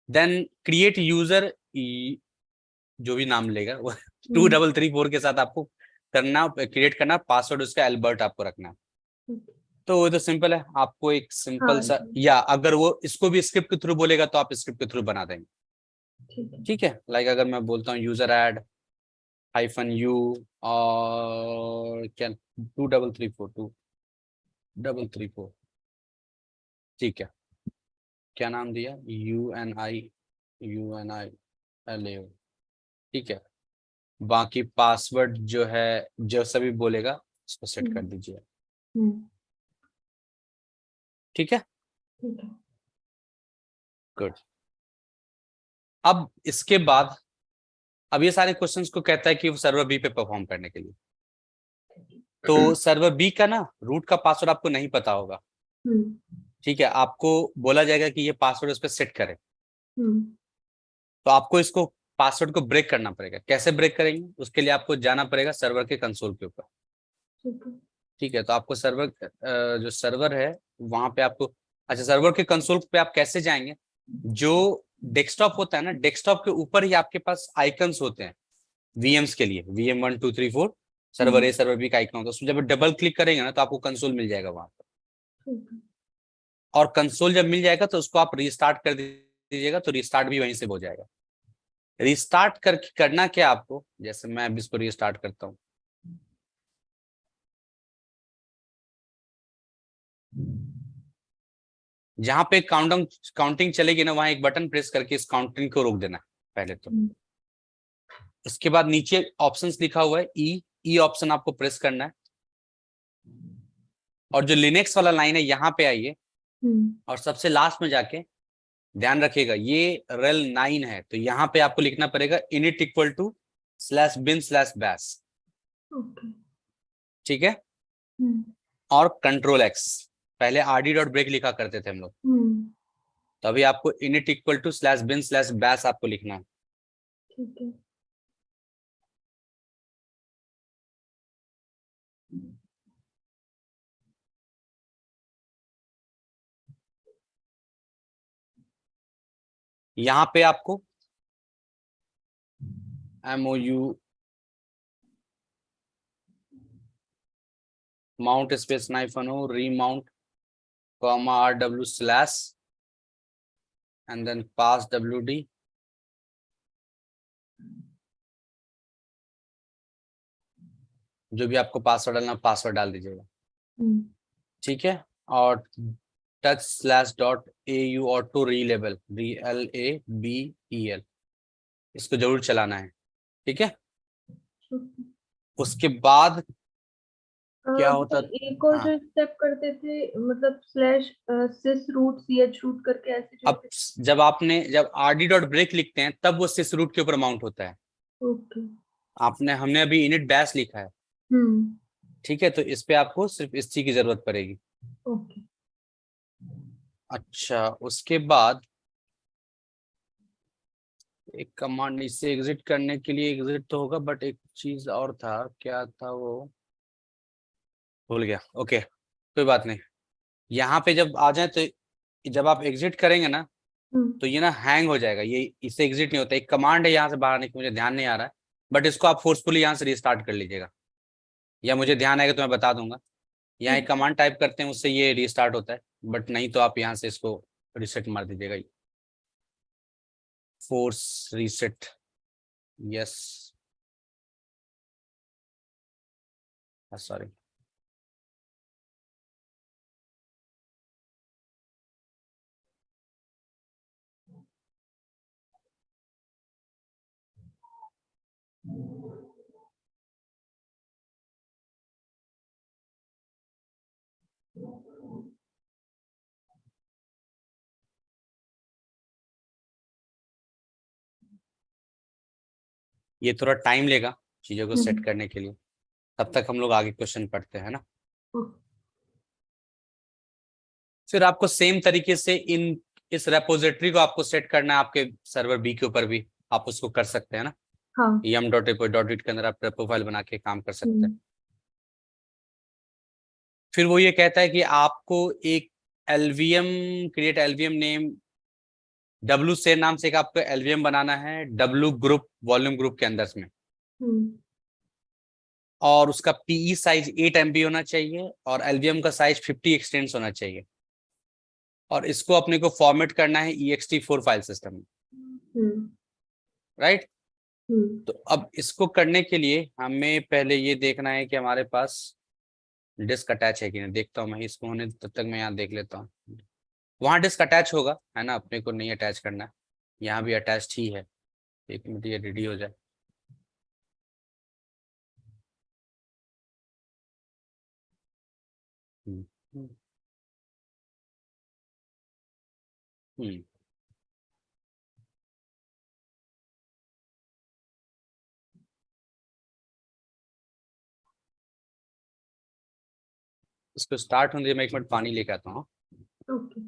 देन क्रिएट यूजर, जो भी नाम लेगा वो 2334 के साथ आपको करना, क्रिएट करना, पासवर्ड उसका एल्बर्ट आपको रखना। ठीक। तो वो तो सिंपल है, आपको एक सिंपल हाँ सा, जी। या अगर वो इसको भी स्क्रिप्ट के थ्रू बोलेगा तो आप स्क्रिप्ट के थ्रू बना देंगे। ठीक है। ठीक है, लाइक अगर मैं बोलता हूँ यूजर ऐड -u और क्या, 2334 ठीक है, क्या नाम दिया, UNILAO। ठीक है, बाकी पासवर्ड जो है, जो सभी बोलेगा उसको सेट कर हम्म। दीजिए। हम्म। ठीक है, ठीक है। गुड। अब इसके बाद, अब ये सारे क्वेश्चंस को कहता है कि वो सर्वर बी पे परफॉर्म करने के लिए, तो सर्वर बी का ना रूट का पासवर्ड आपको नहीं पता होगा। हम्म। ठीक है, आपको बोला जाएगा कि ये पासवर्ड उस पर सेट करे, हम्म। तो आपको इसको पासवर्ड को ब्रेक करना पड़ेगा। कैसे ब्रेक करेंगे, उसके लिए आपको जाना पड़ेगा सर्वर के कंसोल के ऊपर। ठीक है। ठीक है, तो आपको सर्वर, जो सर्वर है वहां पे आपको, अच्छा, सर्वर के कंसोल पे आप कैसे जाएंगे, जो डेस्कटॉप होता है ना, डेस्कटॉप के ऊपर ही आपके पास आइकन्स होते हैं VMs के लिए, VM 1 2 3 4, सर्वर ए हम्म। सर्वर बी का आइकन होता है, उसमें जब डबल क्लिक करेंगे ना तो आपको कंसोल मिल जाएगा वहां पर। ठीक है। और कंसोल जब मिल जाएगा तो उसको आप रीस्टार्ट कर दीजिएगा, तो रीस्टार्ट भी वहीं से हो जाएगा। रीस्टार्ट करना क्या आपको, जैसे मैं अभी इसको रीस्टार्ट करता हूँ, जहां पे काउंटिंग काउंटिंग चलेगी ना, वहां एक बटन प्रेस करके इस काउंटिंग को रोक देना है पहले तो। हम्म। उसके बाद नीचे ऑप्शंस लिखा हुआ है, ई ऑप्शन आपको प्रेस करना है, और जो लिनक्स वाला लाइन है यहाँ पे आइए, हम्म। और सबसे लास्ट में जाके ध्यान रखिएगा ये rel 9 है, तो यहाँ पे आपको लिखना पड़ेगा init =/bin/bash। ओके। ठीक है, हम्म। और Ctrl+X, पहले rd.break लिखा करते थे हम लोग, हम्म। तो अभी आपको init =/bin/bash आपको लिखना है। ठीक है। यहाँ पे आपको MOU mount space -o remount -rw/ and then pass WD, जो भी आपको पासवर्ड डालना पासवर्ड डाल दीजिएगा। हम्म। ठीक है, और touch/.au ऑटो रीलेबल RELABEL, इसको जरूर चलाना है। ठीक है, उसके बाद क्या होता, भाई एक और हाँ, जो स्टेप करते थे, मतलब स्लैश सिस रूट ch रूट करके ऐसे जो अब जब rd.break लिखते हैं तब वो sys रूट के ऊपर माउंट होता है। ओके। हमने अभी init bash लिखा है। हम्म। ठीक है, तो इस पे आपको सिर्फ इस चीज की जरूरत पड़ेगी। ओके। अच्छा, उसके बाद एक कमांड, इससे एग्जिट करने के लिए एग्जिट तो होगा, बट एक चीज और था, क्या था वो, भूल गया। ओके, कोई बात नहीं। यहाँ पे जब आ जाए तो जब आप एग्जिट करेंगे ना, हम्म। तो ये ना हैंग हो जाएगा, ये इससे एग्जिट नहीं होता। एक कमांड है यहाँ से बाहर आने की, मुझे ध्यान नहीं आ रहा है, बट इसको आप फोर्सफुली यहाँ से रिस्टार्ट कर लीजिएगा, या मुझे ध्यान आएगा तो मैं बता दूंगा। यहाँ एक ठीक है। कमांड टाइप करते हैं, उससे ये रिस्टार्ट होता है, बट नहीं तो आप यहाँ से इसको रिसेट मार दीजिएगा, फोर्स रीसेट, यस, सॉरी। ये थोड़ा टाइम लेगा चीजों को सेट हम्म, करने के लिए, तब तक हम लोग आगे क्वेश्चन पढ़ते हैं ना। ओके, फिर आपको सेम तरीके से इस रेपोजिटरी को आपको सेट करना है आपके सर्वर बी के ऊपर भी, आप उसको कर सकते हैं ना। हाँ, yum.repo.it के अंदर आप रेपो फाइल बना के काम कर सकते हैं। हम्म, फिर वो ये कहता है कि आपको एक LVM create LVM name W से नाम से एक आपको एलवीएम बनाना है डब्ल्यू ग्रुप वॉल्यूम ग्रुप के अंदर में, हम्म, और उसका पीई साइज 8 MB होना चाहिए और एलवीएम का साइज 50 एक्सटेंस होना चाहिए, और इसको अपने को फॉर्मेट करना है ext4 फाइल सिस्टम में, हम्म, राइट। हम्म, तो अब इसको करने के लिए हमें पहले ये देखना है कि हमारे पास डिस्क अटैच है कि नहीं। देखता हूँ मैं इसको होने, तब तक मैं यहाँ देख लेता हूँ। वहां डिस्क अटैच होगा है ना, अपने को नहीं अटैच करना है, यहाँ भी अटैच ही है। एक मिनट ये रेडी हो जाए। हम्म, हम्म, हम्म। इसको स्टार्ट होने दे, मैं एक मिनट पानी लेके आता हूँ। ओके,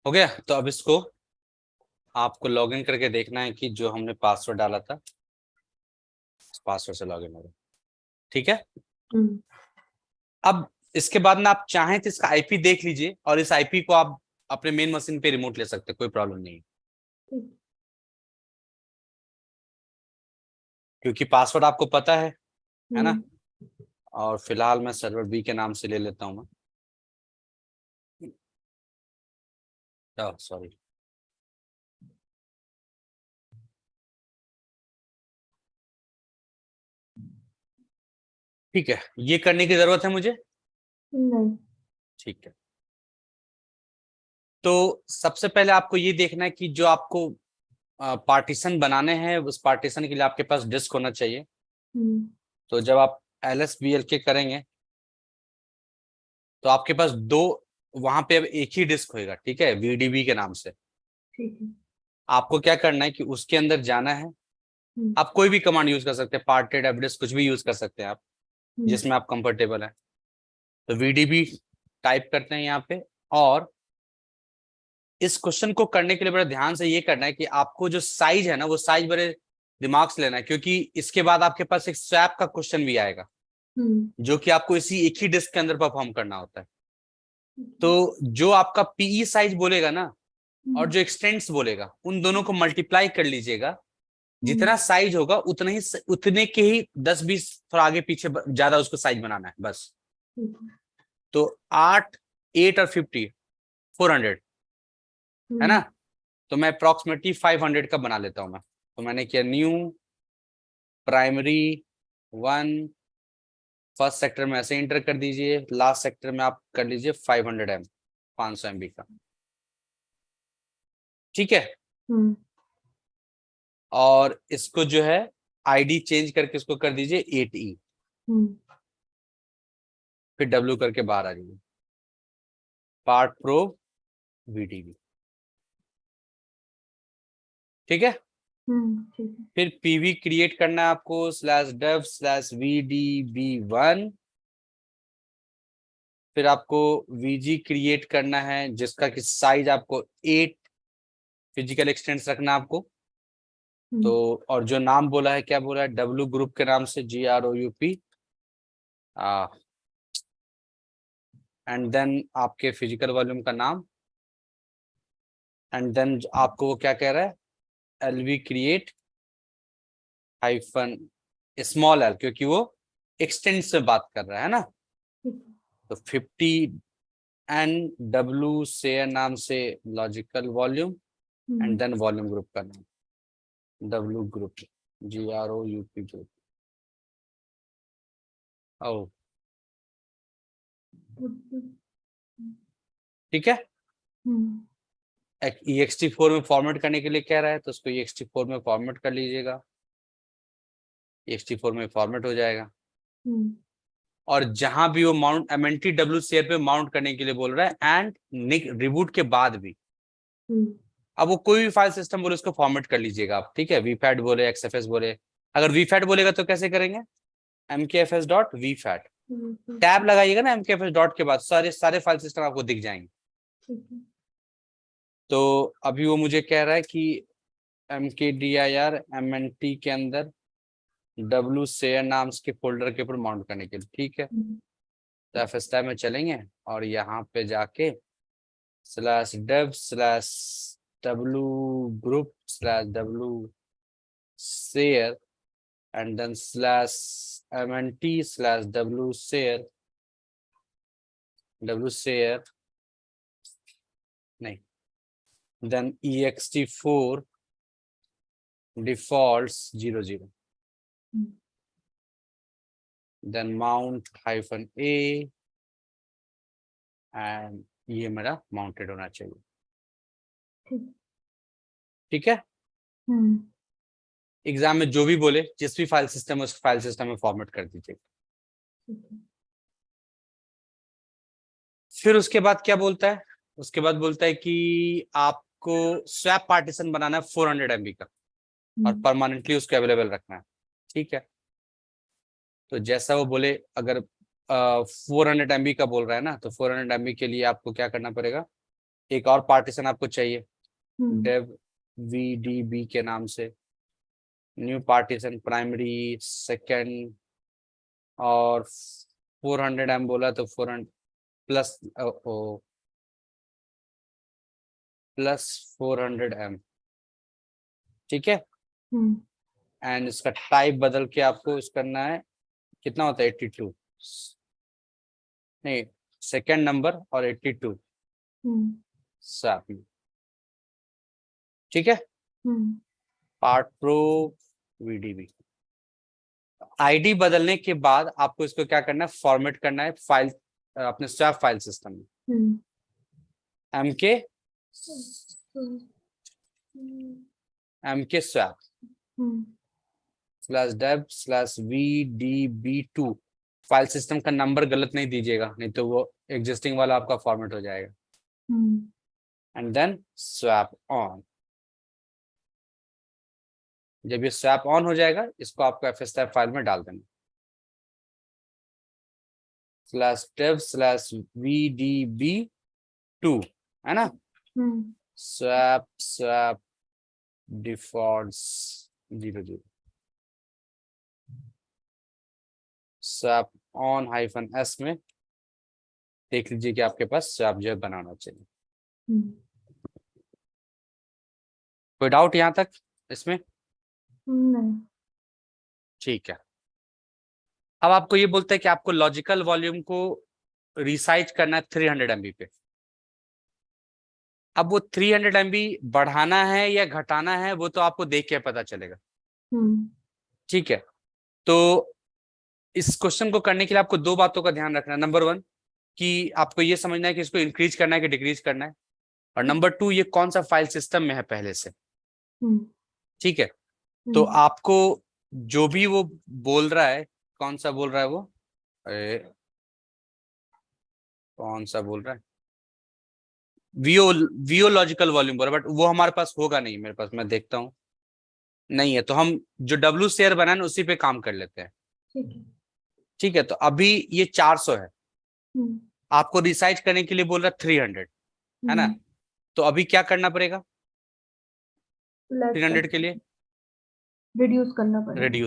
हो गया। तो अब इसको आपको लॉगिन करके देखना है कि जो हमने पासवर्ड डाला था उस पासवर्ड से लॉगिन होगा, ठीक है। हम्म, अब इसके बाद में आप चाहें तो इसका आईपी देख लीजिए, और इस आईपी को आप अपने मेन मशीन पे रिमोट ले सकते हैं, कोई प्रॉब्लम नहीं है, ठीक, क्योंकि पासवर्ड आपको पता है ना। हम्म, और फिलहाल मैं सर्वर बी के नाम से ले लेता हूँ मैं, सॉरी। ठीक है, ये करने की जरूरत है मुझे, नहीं, ठीक है। तो सबसे पहले आपको ये देखना है कि जो आपको पार्टीशन बनाने हैं उस पार्टीशन के लिए आपके पास डिस्क होना चाहिए। हम्म, तो जब आप LSBLK करेंगे तो आपके पास दो, वहां पे अब एक ही डिस्क होएगा, ठीक है, VDB के नाम से। ठीक है, आपको क्या करना है कि उसके अंदर जाना है। हम्म, आप कोई भी कमांड यूज कर सकते हैं, पार्टेड एफडिस्क कुछ भी यूज कर सकते हैं आप, हम्म, जिसमें आप कंफर्टेबल है। तो VDB टाइप करते हैं यहाँ पे, और इस क्वेश्चन को करने के लिए बड़ा ध्यान से ये करना है कि आपको जो साइज है ना वो साइज बड़े दिमाग से लेना है, क्योंकि इसके बाद आपके पास एक स्वैप का क्वेश्चन भी आएगा हम्म, जो कि आपको इसी एक ही डिस्क के अंदर परफॉर्म करना होता है। ठीक है, तो जो आपका पीई साइज बोलेगा ना और हम्म, जो एक्सटेंट्स बोलेगा उन दोनों को मल्टीप्लाई कर लीजिएगा। हम्म, जितना साइज होगा उतना ही उतने के ही 10-20 थोड़ा आगे पीछे ज्यादा उसको साइज बनाना है बस। ठीक है, तो 8, 8 और 50, 400 है ना। हम्म, तो मैं अप्रोक्सीमेटली 500 का बना लेता हूं मैं। तो मैंने किया न्यू प्राइमरी 1, फर्स्ट सेक्टर में ऐसे इंटर कर दीजिए, लास्ट सेक्टर में आप कर लीजिए 500 M, 500 MB का, ठीक है। हम्म, और इसको जो है आईडी चेंज करके इसको कर दीजिए 8E, हम्म, फिर W करके बाहर आ जाइए, पार्ट प्रो VDB, ठीक है। ठीक है, फिर पीवी क्रिएट करना है आपको /dev/VDB1। फिर आपको VG क्रिएट करना है जिसका कि साइज आपको 8 फिजिकल एक्सटेंस रखना है आपको। तो हम्म, और जो नाम बोला है, क्या बोला है, W ग्रुप के नाम से GROUP। एंड देन आपके फिजिकल वॉल्यूम का नाम, एंड देन आपको वो क्या कह रहा है, LV create hyphen small L, क्योंकि वो एक्सटेंड से बात कर रहा है ना। ठीक है। तो 50 एन डब्ल्यू से नाम से logical volume, and then volume group का नाम डब्ल्यू ग्रुप, GROUP ग्रुप। ओ ठीक है। ext4 में फॉर्मेट करने के लिए कह रहा है, तो उसको ext4 में फॉर्मेट कर लीजिएगा, ext4 में फॉर्मेट हो जाएगा। और जहां भी वो माउंट MNT WCR पे माउंट करने के लिए बोल रहा है एंड रिबूट के बाद भी, अब वो कोई भी फाइल सिस्टम बोले उसको फॉर्मेट कर लीजिएगा आप, ठीक है। vfat बोले, XFS बोले, अगर vfat बोलेगा तो कैसे करेंगे, mkfs डॉट vfat टैब लगाइएगा ना mkfs डॉट के बाद, सारे सारे फाइल सिस्टम आपको दिख जाएंगे। तो अभी वो मुझे कह रहा है कि mkdir MNT के अंदर WCR नाम्स के फोल्डर के ऊपर माउंट करने के लिए, ठीक है। तो FSTab में चलेंगे और यहाँ पे जाके /dev/w group /w share and then /mnt/w share नहीं, then ext4 defaults 00, then mount -a and ये मेरा माउंटेड होना चाहिए, ठीक है। एग्जाम में जो भी बोले, जिस भी फाइल सिस्टम है उस फाइल सिस्टम में फॉर्मेट कर दीजिए। फिर उसके बाद क्या बोलता है, उसके बाद बोलता है कि आपको स्वैप पार्टीशन बनाना है 400 MB का और परमानेंटली उसको अवेलेबल रखना है, ठीक है। तो जैसा वो बोले, अगर 400 MB का बोल रहा है ना, तो 400 MB के लिए आपको क्या करना पड़ेगा, एक और पार्टीशन आपको चाहिए dev vdb के नाम से, न्यू पार्टीशन प्राइमरी सेकेंड, और 400 M बोला तो 400 प्लस +400 M, ठीक है। एंड इसका टाइप बदल के आपको इस करना है, कितना होता है 82, नहीं सेकेंड नंबर और 82 साथ में, ठीक है। पार्ट प्रो VDB आईडी बदलने के बाद आपको इसको क्या करना है, फॉर्मेट करना है फाइल, अपने स्वैप फाइल सिस्टम में mk swap /dev/vdb2, file system का नंबर गलत नहीं दीजिएगा, नहीं तो वो एग्जिस्टिंग वाला आपका फॉर्मेट हो जाएगा। एंड देन स्वैप ऑन, जब ये स्वैप ऑन हो जाएगा इसको आपको FSTab फाइल में डाल देना, /dev/vdb2 है ना, swap defaults 00, swap on -s में देख लीजिए कि आपके पास स्वैप जो है बनाना चाहिए। कोई डाउट यहाँ तक इसमें? नहीं। ठीक है। अब आपको ये बोलते हैं कि आपको लॉजिकल वॉल्यूम को रिसाइज करना है 300 MB पे। अब वो 300 MB बढ़ाना है या घटाना है वो तो आपको देख के पता चलेगा, ठीक है। तो इस क्वेश्चन को करने के लिए आपको दो बातों का ध्यान रखना है। नंबर 1 कि आपको ये समझना है कि इसको इंक्रीज करना है कि डिक्रीज करना है, और नंबर 2 ये कौन सा फाइल सिस्टम में है पहले से, ठीक है। तो आपको जो भी वो बोल रहा है, कौन सा बोल रहा है वो, कौन सा बोल रहा है, वियोलॉजिकल वॉल्यूम बोल रहा है, बट वो हमारे पास होगा नहीं, मेरे पास मैं देखता हूँ नहीं है, तो हम जो W शेयर बनाए उसी पे काम कर लेते हैं, ठीक है। तो अभी ये 400 है, आपको रिसाइज करने के लिए बोल रहा है 300 है ना, तो अभी क्या करना पड़ेगा 300 के लिए रिड्यूस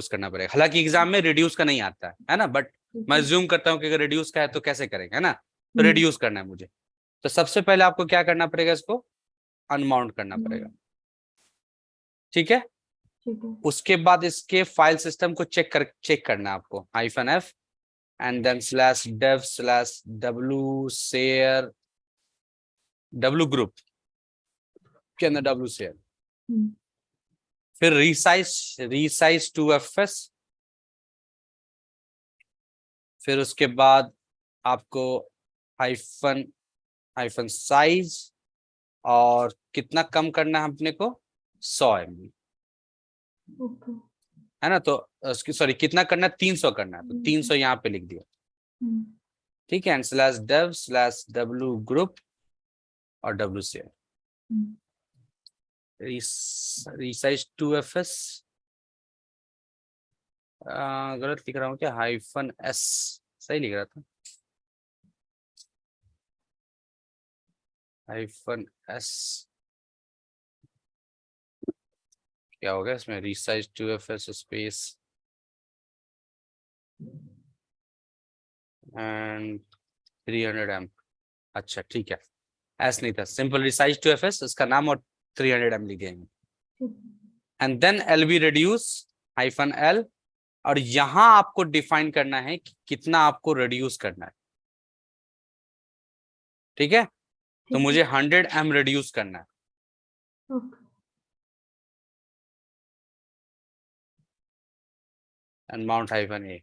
करना पड़ेगा। हालांकि एग्जाम में रिड्यूस का नहीं आता है ना, बट मैं ज्यूम करता हूँ कि अगर रिड्यूस का है तो कैसे करेंगे, है ना। तो रिड्यूस करना है मुझे। तो सबसे पहले आपको क्या करना पड़ेगा, इसको अनमाउंट करना पड़ेगा। ठीक है, ठीक है। उसके बाद इसके फाइल सिस्टम को चेक करना है आपको, -f and then /dev/w share w group के अंदर w share, फिर resize to fs, फिर उसके बाद आपको हाइफन साइज, और कितना कम करना है अपने को, 100 MB, ओके। है ना। तो उसकी सॉरी कितना करना है, 300 करना है, तो 300 यहाँ पे लिख दिया। ठीक है, एंड /dev/w ग्रुप और w share, resize to fs, गलत लिख रहा हूँ क्या, -s सही लिख रहा था, -s क्या हो गया इसमें, resize to fs space and 300 M। अच्छा ठीक है, एस नहीं था, सिंपल resize to fs इसका नाम और 300 M लिख देंगे, and then lb reduce -l, और यहां आपको डिफाइन करना है कि कितना आपको रिड्यूस करना है। ठीक है, तो मुझे 100 M रिड्यूस करना है। एंड माउंट -a,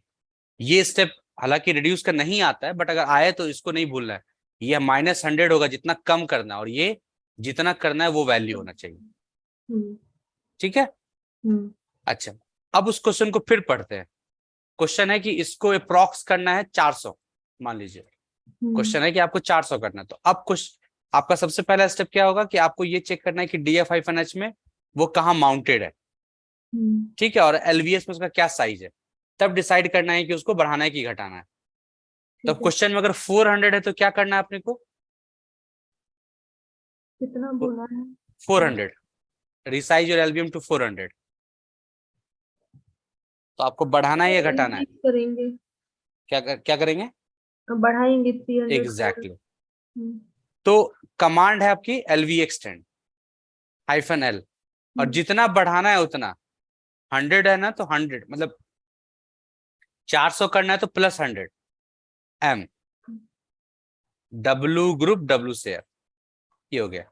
ये स्टेप हालांकि रिड्यूस का नहीं आता है, बट अगर आए तो इसको नहीं भूलना है, ये -100 होगा जितना कम करना है, और ये जितना करना है वो वैल्यू होना चाहिए। ठीक है, अच्छा, अब उस क्वेश्चन को फिर पढ़ते हैं। क्वेश्चन है कि इसको अप्रॉक्स करना है 400, मान लीजिए क्वेश्चन है कि आपको 400 करना है। तो अब कुछ आपका सबसे पहला स्टेप क्या होगा कि आपको ये चेक करना है कि DF-H में वो कहाँ माउंटेड है। ठीक है, और LVS में उसका क्या साइज है, तब डिसाइड करना है कि उसको बढ़ाना है कि घटाना है। तो क्वेश्चन में अगर 400 है तो क्या करना है अपने को, कितना बोला है, 400, रिसाइज योर LVM टू 400। तो आपको बढ़ाना है या घटाना है, करेंगे, क्या करेंगे, बढ़ाएंगे 300। एग्जैक्टली तो कमांड है आपकी LV extend -l, और जितना बढ़ाना है उतना, 100 है ना तो 100, मतलब 400 करना है तो +100 M, W group W share, ये हो गया।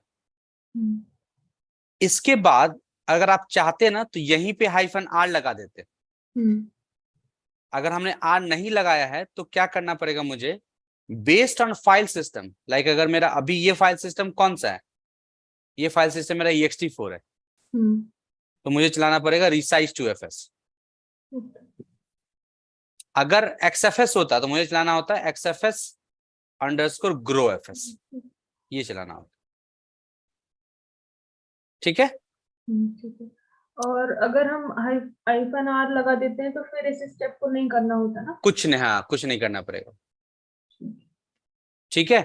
इसके बाद अगर आप चाहते ना तो यहीं पे -r लगा देते। अगर हमने R नहीं लगाया है तो क्या करना पड़ेगा मुझे, based on file system, like अगर मेरा अभी ये फाइल सिस्टम कौन सा है, ये फाइल सिस्टम मेरा ext4 है, तो मुझे चलाना पड़ेगा resize to fs। अगर xfs होता तो मुझे चलाना होता है xfs_grow fs, ये चलाना होता। ठीक है, ठीक है। और अगर हम -r लगा देते हैं तो फिर इस स्टेप को नहीं करना होता ना, कुछ नहीं, हाँ कुछ नहीं करना पड़ेगा। ठीक है,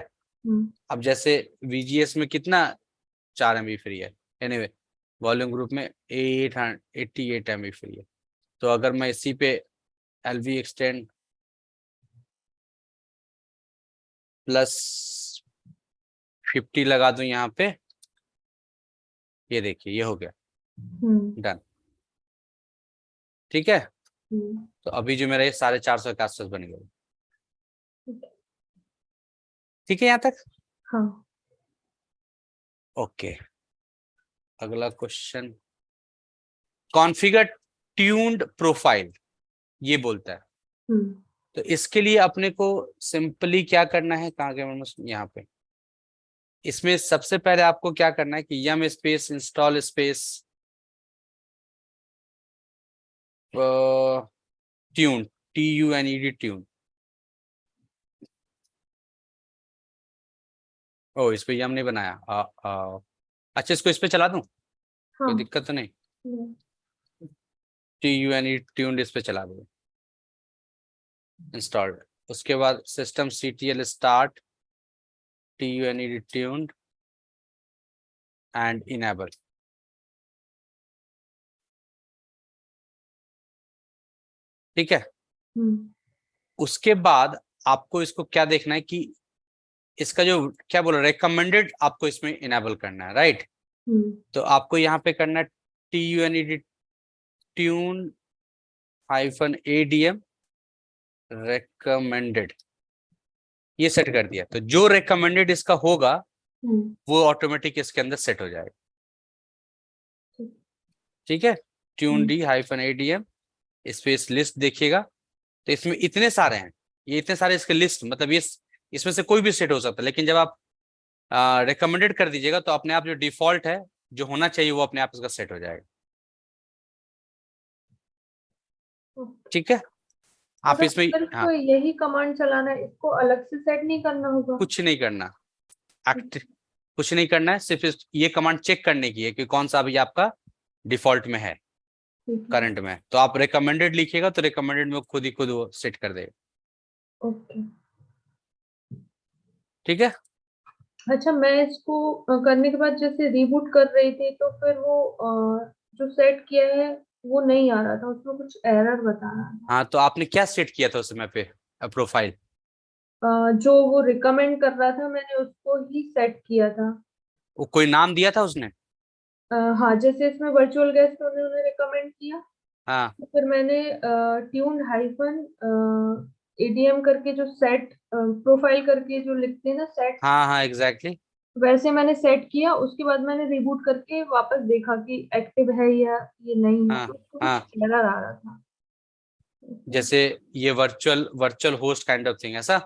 अब जैसे VGS में कितना 4 MB फ्री है, एनीवे वॉल्यूम ग्रुप में 88 MB फ्री है। तो अगर मैं इसी पे LV extend +50 लगा दूं यहाँ पे, ये देखिए ये हो गया डन। ठीक है, तो अभी जो मेरा ये 450 के आसपास बन गया। ठीक है यहाँ तक, हाँ। ओके। अगला क्वेश्चन, कॉन्फ़िगर ट्यून्ड प्रोफाइल, ये बोलता है। तो इसके लिए अपने को सिंपली क्या करना है, कहाँ गए, यहाँ पे। इसमें सबसे पहले आपको क्या करना है कि yum space install space tune, TUNED tune. ओ इस पे यम नहीं बनाया, अच्छा इसको इस पे चला दूं, कोई दिक्कत तो नहीं, TUNED ट्यून इस पे चला दो, इंस्टॉल्ड। उसके बाद system CTL start TUNED tuned and enable. ठीक है, उसके बाद आपको इसको क्या देखना है कि इसका जो क्या बोला रिकमेंडेड आपको इसमें इनेबल करना है, राइट। तो आपको यहाँ पे करना है TUNED ट्यून -ADM recommended, ये सेट कर दिया। तो जो रिकमेंडेड इसका होगा वो ऑटोमेटिक इसके अंदर सेट हो जाएगा। ठीक है, TUNED-ADM स्पेस लिस्ट देखिएगा। तो इसमें इतने सारे हैं, ये इतने सारे इसके लिस्ट, मतलब ये इसमें से कोई भी सेट हो सकता है। लेकिन जब आप रिकमेंडेड कर दीजिएगा तो अपने आप जो डिफॉल्ट है जो होना चाहिए वो अपने आप इसका सेट हो जाएगा। ठीक है, आप मतलब इसमें सिर्फ हाँ यही कमांड चलाना है, इसको अलग से सेट नहीं करना होगा? कुछ नहीं करना, एक्टिव कुछ नहीं करना है, सिर्फ ये कमांड चेक करने की है कि कौन सा अभी आपका डिफॉल्ट में है, ठीक है। करंट में। तो आप रिकमेंडेड लिखिएगा तो रिकमेंडेड में खुद ही खुद वो सेट कर देगा। ओके। ठीक है, अच्छा, मैं इसको करने के बाद जैसे रिबूट कर रही थी तो फिर वो जो सेट किया है वो नहीं आ रहा था, उसमें कुछ एरर बता रहा था। हाँ तो आपने क्या सेट किया था उस समय पे प्रोफाइल? जो वो रिकमेंड कर रहा था मैंने उसको ही सेट किया था। वो कोई नाम दिया था उसने? हाँ, जैसे इसमें वर्चुअल गेस्ट उन्होंने रिकमेंड किया, हाँ तो फिर मैंने ट्यून हाइफन एडीएम करके जो सेट प्रोफाइल करके जो लिखते हैं ना सेट, हाँ हाँ एग्जैक्टली। वैसे मैंने सेट किया। उसके बाद मैंने रिबूट करके वापस देखा कि एक्टिव है या ये नहीं है, हाँ तो उसको कुछ हाँ, एरर आ रहा था। जैसे ये virtual virtual host kind of thing ऐसा,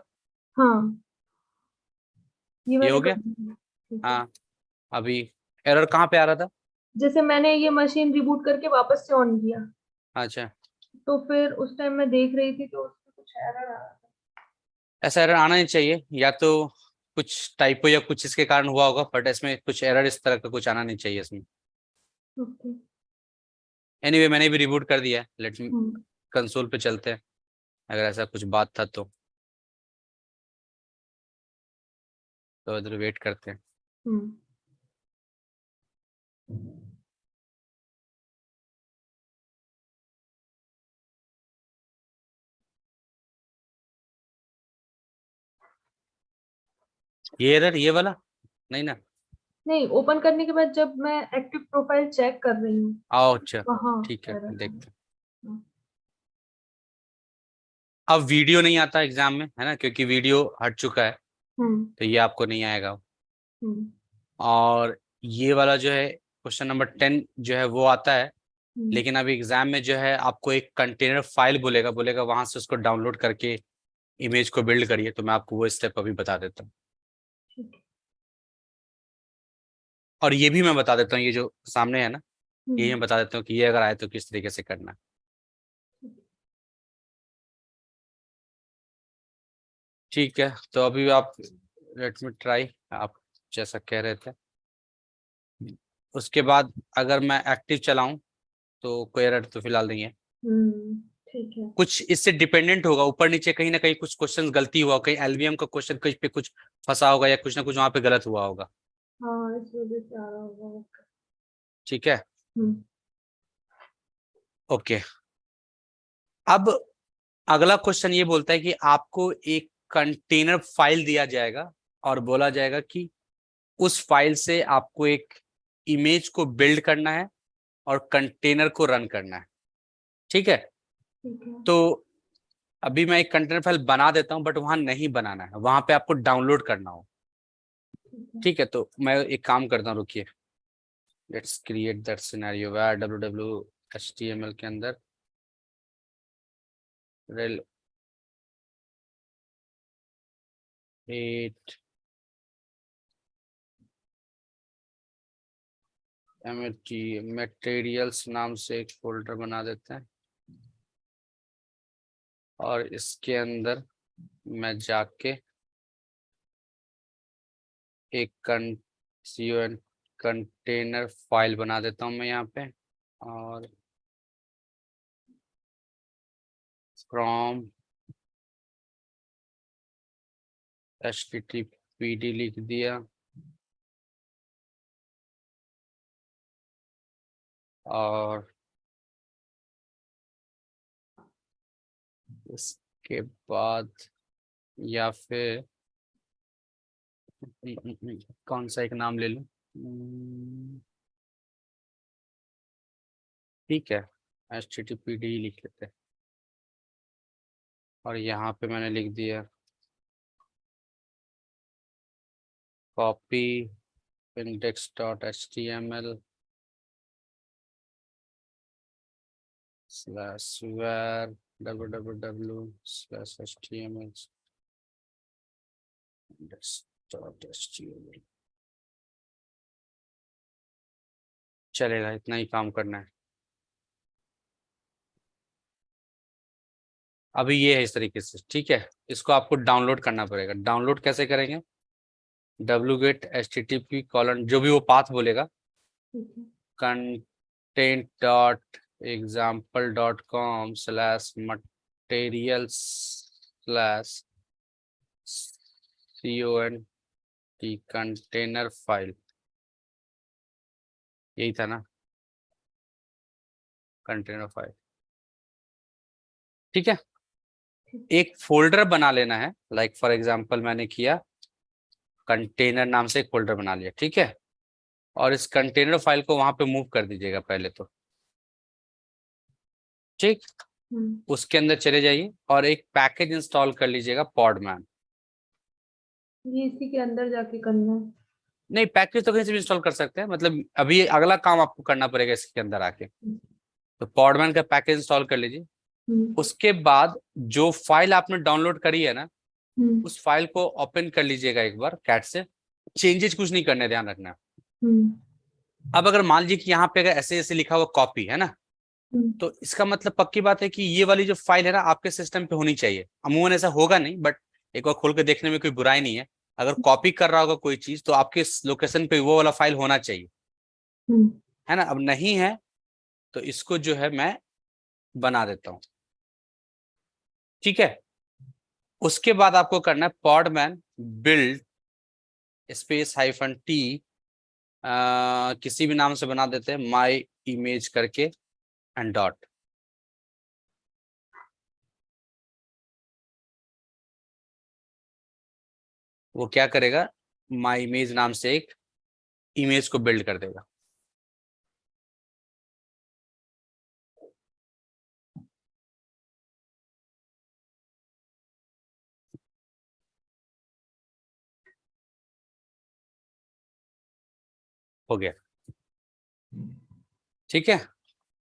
हाँ, ये ये मैंने हो कर गया। दिया। ठीक है। हाँ, अभी एरर कहाँ पे आ रहा था? जैसे मैंने ये मशीन रिबूट करके वापस से ऑन किया, अच्छा, तो फिर उस टाइम मैं देख रही थी तो उसमें कुछ एरर आ रहा था। ऐसा एरर आना नहीं चाहिए, या तो कुछ टाइपो या कुछ इसके कारण हुआ होगा, बट इसमें कुछ एरर इस तरह का कुछ आना नहीं चाहिए इसमें। ओके। एनीवे मैंने भी रिबूट कर दिया है, लेट मी हम्म। कंसोल पे चलते हैं अगर ऐसा कुछ बात था तो इधर वेट करते हैं। हम्म। ये एरर ये वाला नहीं ना? नहीं, ओपन करने के बाद जब मैं एक्टिव प्रोफाइल चेक कर रही हूँ आओ अच्छा, वहाँ ठीक है एरर आ देखते हैं। रहा। अब वीडियो नहीं आता एग्जाम में है ना, क्योंकि वीडियो हट चुका है, हम्म। तो ये आपको नहीं आएगा। हम्म। और ये वाला जो है क्वेश्चन नंबर 10 जो है वो आता है, हम्म। लेकिन अभी एग्जाम में जो है आपको एक कंटेनर फाइल बोलेगा बोलेगा वहां से उसको डाउनलोड करके इमेज को बिल्ड करिए। तो मैं आपको वो स्टेप अभी बता देता हूँ, ठीक है। और ये भी मैं बता देता हूँ, ये जो सामने है ना, ये हम्म। मैं बता देता हूँ कि ये अगर आए तो किस तरीके से करना है। ठीक है, तो अभी आप लेट मी ट्राई, आप जैसा कह रहे थे। उसके बाद अगर मैं एक्टिव चलाऊं तो कोई एरर तो फिलहाल नहीं है। हम्म। ठीक है। कुछ इससे डिपेंडेंट होगा, ऊपर नीचे कहीं ना कहीं कुछ क्वेश्चन गलती हुआ, कहीं एलवीएम का क्वेश्चन कहीं पे कुछ फंसा होगा या कुछ ना कुछ वहां पे गलत हुआ होगा। हाँ, इस वजह से आ रहा होगा। ठीक है, हम्म। ओके। अब अगला क्वेश्चन ये बोलता है कि आपको एक कंटेनर फाइल दिया जाएगा और बोला जाएगा कि उस फाइल से आपको एक इमेज को बिल्ड करना है और कंटेनर को रन करना है। ठीक है, ठीक है। तो अभी मैं एक कंटेनर फाइल बना देता हूं, बट वहां नहीं बनाना है, वहां पे आपको डाउनलोड करना हो। ठीक है। ठीक है, तो मैं एक काम करता हूँ, रुकिए। Let's create that scenario where www.html के अंदर रेल 8 मटेरियल्स नाम से एक फोल्डर बना देते हैं, और इसके अंदर मैं जाके एक कंटेनर फाइल बना देता हूँ मैं यहाँ पे, और फ्रॉम httpd लिख दिया, और इसके बाद या फिर कौन सा एक नाम ले लूं? ठीक है, HTTPD लिख लेते हैं। और यहाँ पे मैंने लिख दिया copy index.html /var www/html index.html। चलेगा, इतना ही काम करना है। अभी ये है इस तरीके से, ठीक है। इसको आपको डाउनलोड करना पड़ेगा। डाउनलोड कैसे करेंगे? wget http:// जो भी वो पाथ बोलेगा, ठीक है। content.example.com/materials/cont कंटेनर फाइल, यही था ना? कंटेनर फाइल, ठीक है। एक फोल्डर बना लेना है। लाइक फॉर एग्जांपल मैंने किया, कंटेनर नाम से एक फोल्डर बना लिया, ठीक है। और इस कंटेनर फाइल को वहां पे मूव कर दीजिएगा पहले तो, ठीक। उसके अंदर चले जाइए और एक पैकेज इंस्टॉल कर लीजिएगा, पॉडमैन। ये इसी के अंदर जाके करना है? नहीं, पैकेज तो कहीं से भी इंस्टॉल कर सकते हैं, मतलब अभी अगला काम आपको करना पड़ेगा इसके अंदर आके। तो पॉडमैन का पैकेज इंस्टॉल कर लीजिए। उसके बाद जो फाइल आपने डाउनलोड करी है ना, उस फाइल को ओपन कर लीजिएगा एक बार कैट से। चेंजेस कुछ नहीं करने, ध्यान रखना। अब अगर मान लीजिए कि यहाँ पे अगर ऐसे ऐसे लिखा हुआ कॉपी है ना, तो इसका मतलब पक्की बात है कि ये वाली जो फाइल है ना आपके सिस्टम पे होनी चाहिए। अमूमन ऐसा होगा नहीं, बट एक बार खोल के देखने में कोई बुराई नहीं है। अगर कॉपी कर रहा होगा कोई चीज तो आपके लोकेशन पे वो वाला फाइल होना चाहिए, है ना? अब नहीं है तो इसको जो है मैं बना देता हूं, ठीक है। उसके बाद आपको करना है पॉडमैन बिल्ड -t, किसी भी नाम से बना देते हैं, माई इमेज करके एंड डॉट। वो क्या करेगा? माई इमेज नाम से एक इमेज को बिल्ड कर देगा। हो गया, ठीक है।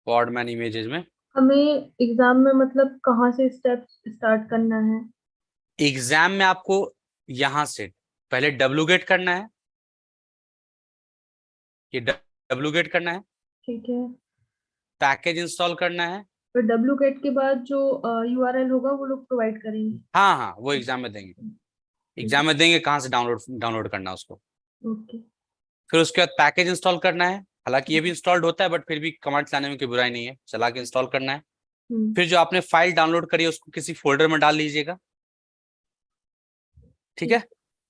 पॉडमैन इमेजेस में हमें एग्जाम में मतलब कहाँ से स्टेप्स स्टार्ट करना है? एग्जाम में आपको यहां से पहले wget करना है। ये wget करना है, ठीक है। पैकेज इंस्टॉल करना है। तो wget के बाद जो URL होगा वो लोग प्रोवाइड करेंगे? हाँ हाँ, वो एग्जाम में देंगे। ठीक एग्जाम है। में देंगे कहाँ से डाउनलोड डाउनलोड करना है उसको। ओके। फिर उसके बाद पैकेज इंस्टॉल करना है। हालांकि ये भी इंस्टॉल्ड होता है, बट फिर भी कमांड लाने में कोई बुराई नहीं है, चला के इंस्टॉल करना है। फिर जो आपने फाइल डाउनलोड करी है उसको किसी फोल्डर में डाल लीजिएगा, ठीक है।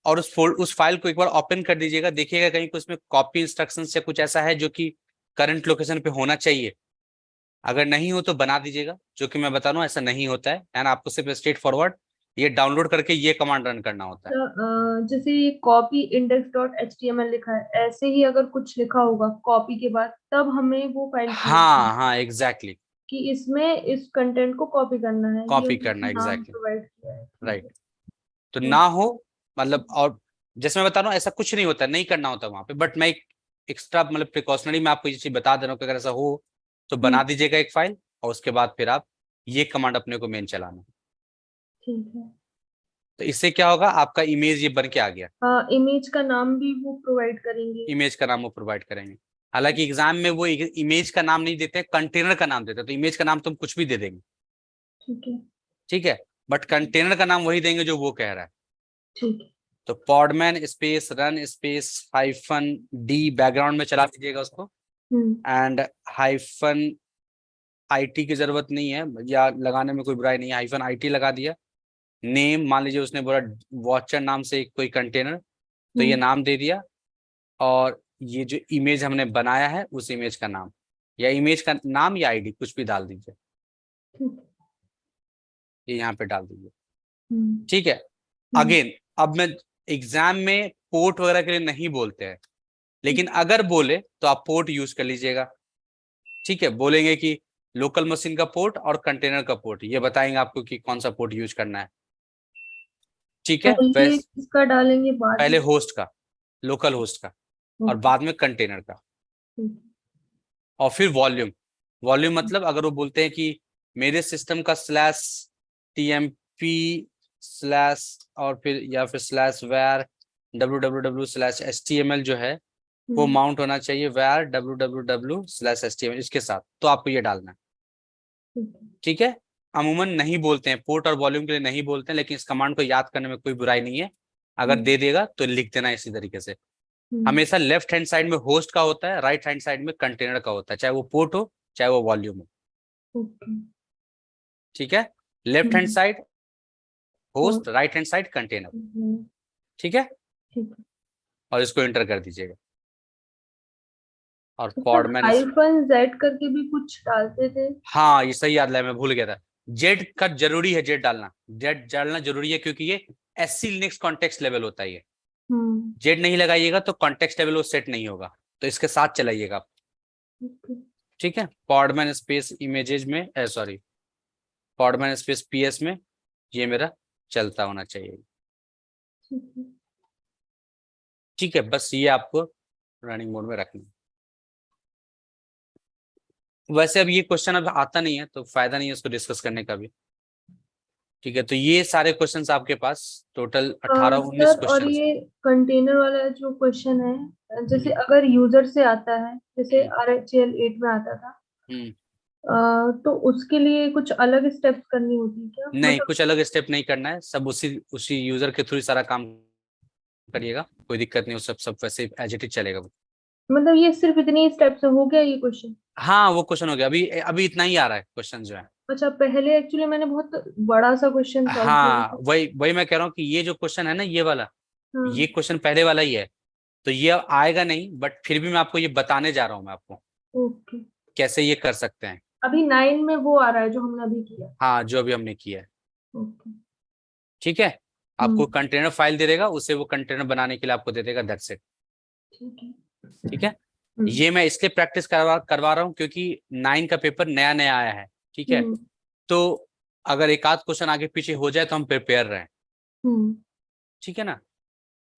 और उस फाइल को एक बार ओपन कर दीजिएगा, देखिएगा कहीं कुछ उसमें कॉपी इंस्ट्रक्शन या कुछ ऐसा है जो कि करंट लोकेशन पे होना चाहिए। अगर नहीं हो तो बना दीजिएगा, जो कि मैं बता रहा हूँ ऐसा नहीं होता है, एंड आपको सिर्फ स्ट्रेट फॉरवर्ड ये डाउनलोड करके ये कमांड रन करना होता है। जैसे ये कॉपी index.html लिखा है, ऐसे ही अगर कुछ लिखा होगा कॉपी के बाद तब हमें वो फाइल हाँ हाँ, एग्जैक्टली, कि इसमें इस कंटेंट को कॉपी करना है, ये कॉपी करना, उन्होंने नाम एग्जैक्टली, प्रोवाइड किया है। ठीक राइट। है। तो तो ना हो मतलब, और जैसे मैं बता रहा हूँ ऐसा कुछ नहीं होता, नहीं करना होता वहां पे, बट मैं एक एक्स्ट्रा मतलब प्रिकॉशनरी में आपको ये चीज बता दे रहा हूँ कि अगर ऐसा हो तो बना दीजिएगा एक फाइल, और उसके बाद फिर आप ये कमांड अपने को मेन चलाना। ठीक है। तो इससे क्या होगा, आपका इमेज ये बन के आ गया। इमेज का नाम भी वो प्रोवाइड करेंगे? इमेज का नाम वो प्रोवाइड करेंगे। हालांकि एग्जाम में वो इमेज का नाम नहीं देते, कंटेनर का नाम देते हैं, तो इमेज का नाम तुम कुछ भी दे देंगे, ठीक है। ठीक है। बट कंटेनर का नाम वही देंगे जो वो कह रहा है। ठीक है। तो podman space run space -d background में चला दीजिएगा उसको, एंड -IT की जरूरत नहीं है, या लगाने में कोई बुराई नहीं है, -IT लगा दिया। नेम मान लीजिए उसने बोला वॉचर नाम से कोई कंटेनर, तो ये नाम दे दिया। और ये जो इमेज हमने बनाया है उस इमेज का नाम, या इमेज का नाम या ID कुछ भी डाल दीजिए, ये यहाँ पे डाल दीजिए, ठीक है। अगेन अब मैं एग्जाम में पोर्ट वगैरह के लिए नहीं बोलते हैं, लेकिन अगर बोले तो आप पोर्ट यूज कर लीजिएगा। ठीक है, बोलेंगे कि लोकल मशीन का पोर्ट और कंटेनर का पोर्ट, ये बताएंगे आपको कि कौन सा पोर्ट यूज करना है। ठीक है, पहले वैसे किसका डालेंगे बाद पहले में? होस्ट का, लोकल होस्ट का, और ओके। बाद में कंटेनर का। ठीक और फिर वॉल्यूम, वॉल्यूम मतलब अगर वो बोलते हैं कि मेरे सिस्टम का स्लैश टीएमपी स्लैश और फिर या फिर स्लैश वेयर www/html जो है वो हम्म, माउंट होना चाहिए वेयर www/html इसके साथ, तो आपको ये डालना है। ठीक है। ठीक है, अमूमन नहीं बोलते हैं पोर्ट और वॉल्यूम के लिए नहीं बोलते हैं, लेकिन इस कमांड को याद करने में कोई बुराई नहीं है। अगर हम्म, दे देगा तो लिख देना इसी तरीके से। हम्म, हमेशा लेफ्ट हैंड साइड में होस्ट का होता है, राइट हैंड साइड में कंटेनर का होता है, चाहे वो पोर्ट हो चाहे वो वॉल्यूम हो। ओके। ठीक है, लेफ्ट हैंड हम्म, साइड और host, right hand side container. हम्म, ठीक है, ठीक है। और इसको एंटर कर दीजिएगा। और मतलब पॉडमैन, हाइफन जेड करके भी कुछ डालते थे। हाँ ये सही याद लाया, मैं भूल गया था। जेड का जरूरी है, जेड डालना, जेड डालना जरूरी है, क्योंकि ये एससी लिनक्स कॉन्टेक्स्ट लेवल होता है ये। हम्म, जेड नहीं लगाइएगा तो कॉन्टेक्स्ट लेवल वो सेट नहीं होगा, तो इसके साथ चलाइएगा आप। ओके। ठीक है, पॉडमैन स्पेस इमेजेस में सॉरी, पॉडमैन स्पेस पीएस में ये मेरा चलता होना चाहिए। ठीक है। ठीक है, बस ये आपको रनिंग मोड में रखना है। वैसे अब ये क्वेश्चन अब आता नहीं है तो फायदा नहीं है उसको डिस्कस करने का भी। ठीक है, तो ये सारे क्वेश्चंस आपके पास टोटल 18-19 सर, और क्वेश्चंस। ये कंटेनर वाला जो क्वेश्चन है, जैसे हम्म अगर यूजर से आता है, जैसे हम्म RHEL 8 में आता था, हम्म। तो उसके लिए कुछ अलग स्टेप्स करनी होती है क्या, नहीं, मतलब? कुछ अलग स्टेप नहीं करना है, सब उसी उसी यूजर के थ्रू ही सारा काम करिएगा, कोई दिक्कत नहीं, वो सब सब वैसे एज इट इज चलेगा वो। मतलब ये सिर्फ इतनी स्टेप से हो गया ये क्वेश्चन? हाँ वो क्वेश्चन हो गया, अभी अभी इतना ही आ रहा है क्वेश्चन जो है। अच्छा, पहले एक्चुअली मैंने बहुत बड़ा सा क्वेश्चन सॉल्व किया हाँ था। वही वही मैं कह रहा हूँ कि ये जो क्वेश्चन है ना ये वाला, ये हाँ। क्वेश्चन पहले वाला ही है, तो ये अब आएगा नहीं, बट फिर भी मैं आपको ये बताने जा रहा हूँ मैं आपको ओके। कैसे ये कर सकते हैं। अभी 9 में वो आ रहा है जो हमने अभी किया। हाँ जो अभी हमने किया है। ओके। ठीक है, आपको हम्म। कंटेनर फाइल दे देगा, उसे वो कंटेनर बनाने के लिए आपको दे देगा, दैट्स इट। ठीक है। ठीक है, हम्म। ये मैं इसलिए प्रैक्टिस करवा करवा रहा हूँ क्योंकि 9 का पेपर नया नया आया है। ठीक है, हम्म। तो अगर एक आध क्वेश्चन आगे पीछे हो जाए तो हम प्रिपेयर रहें। हम्म। ठीक है ना,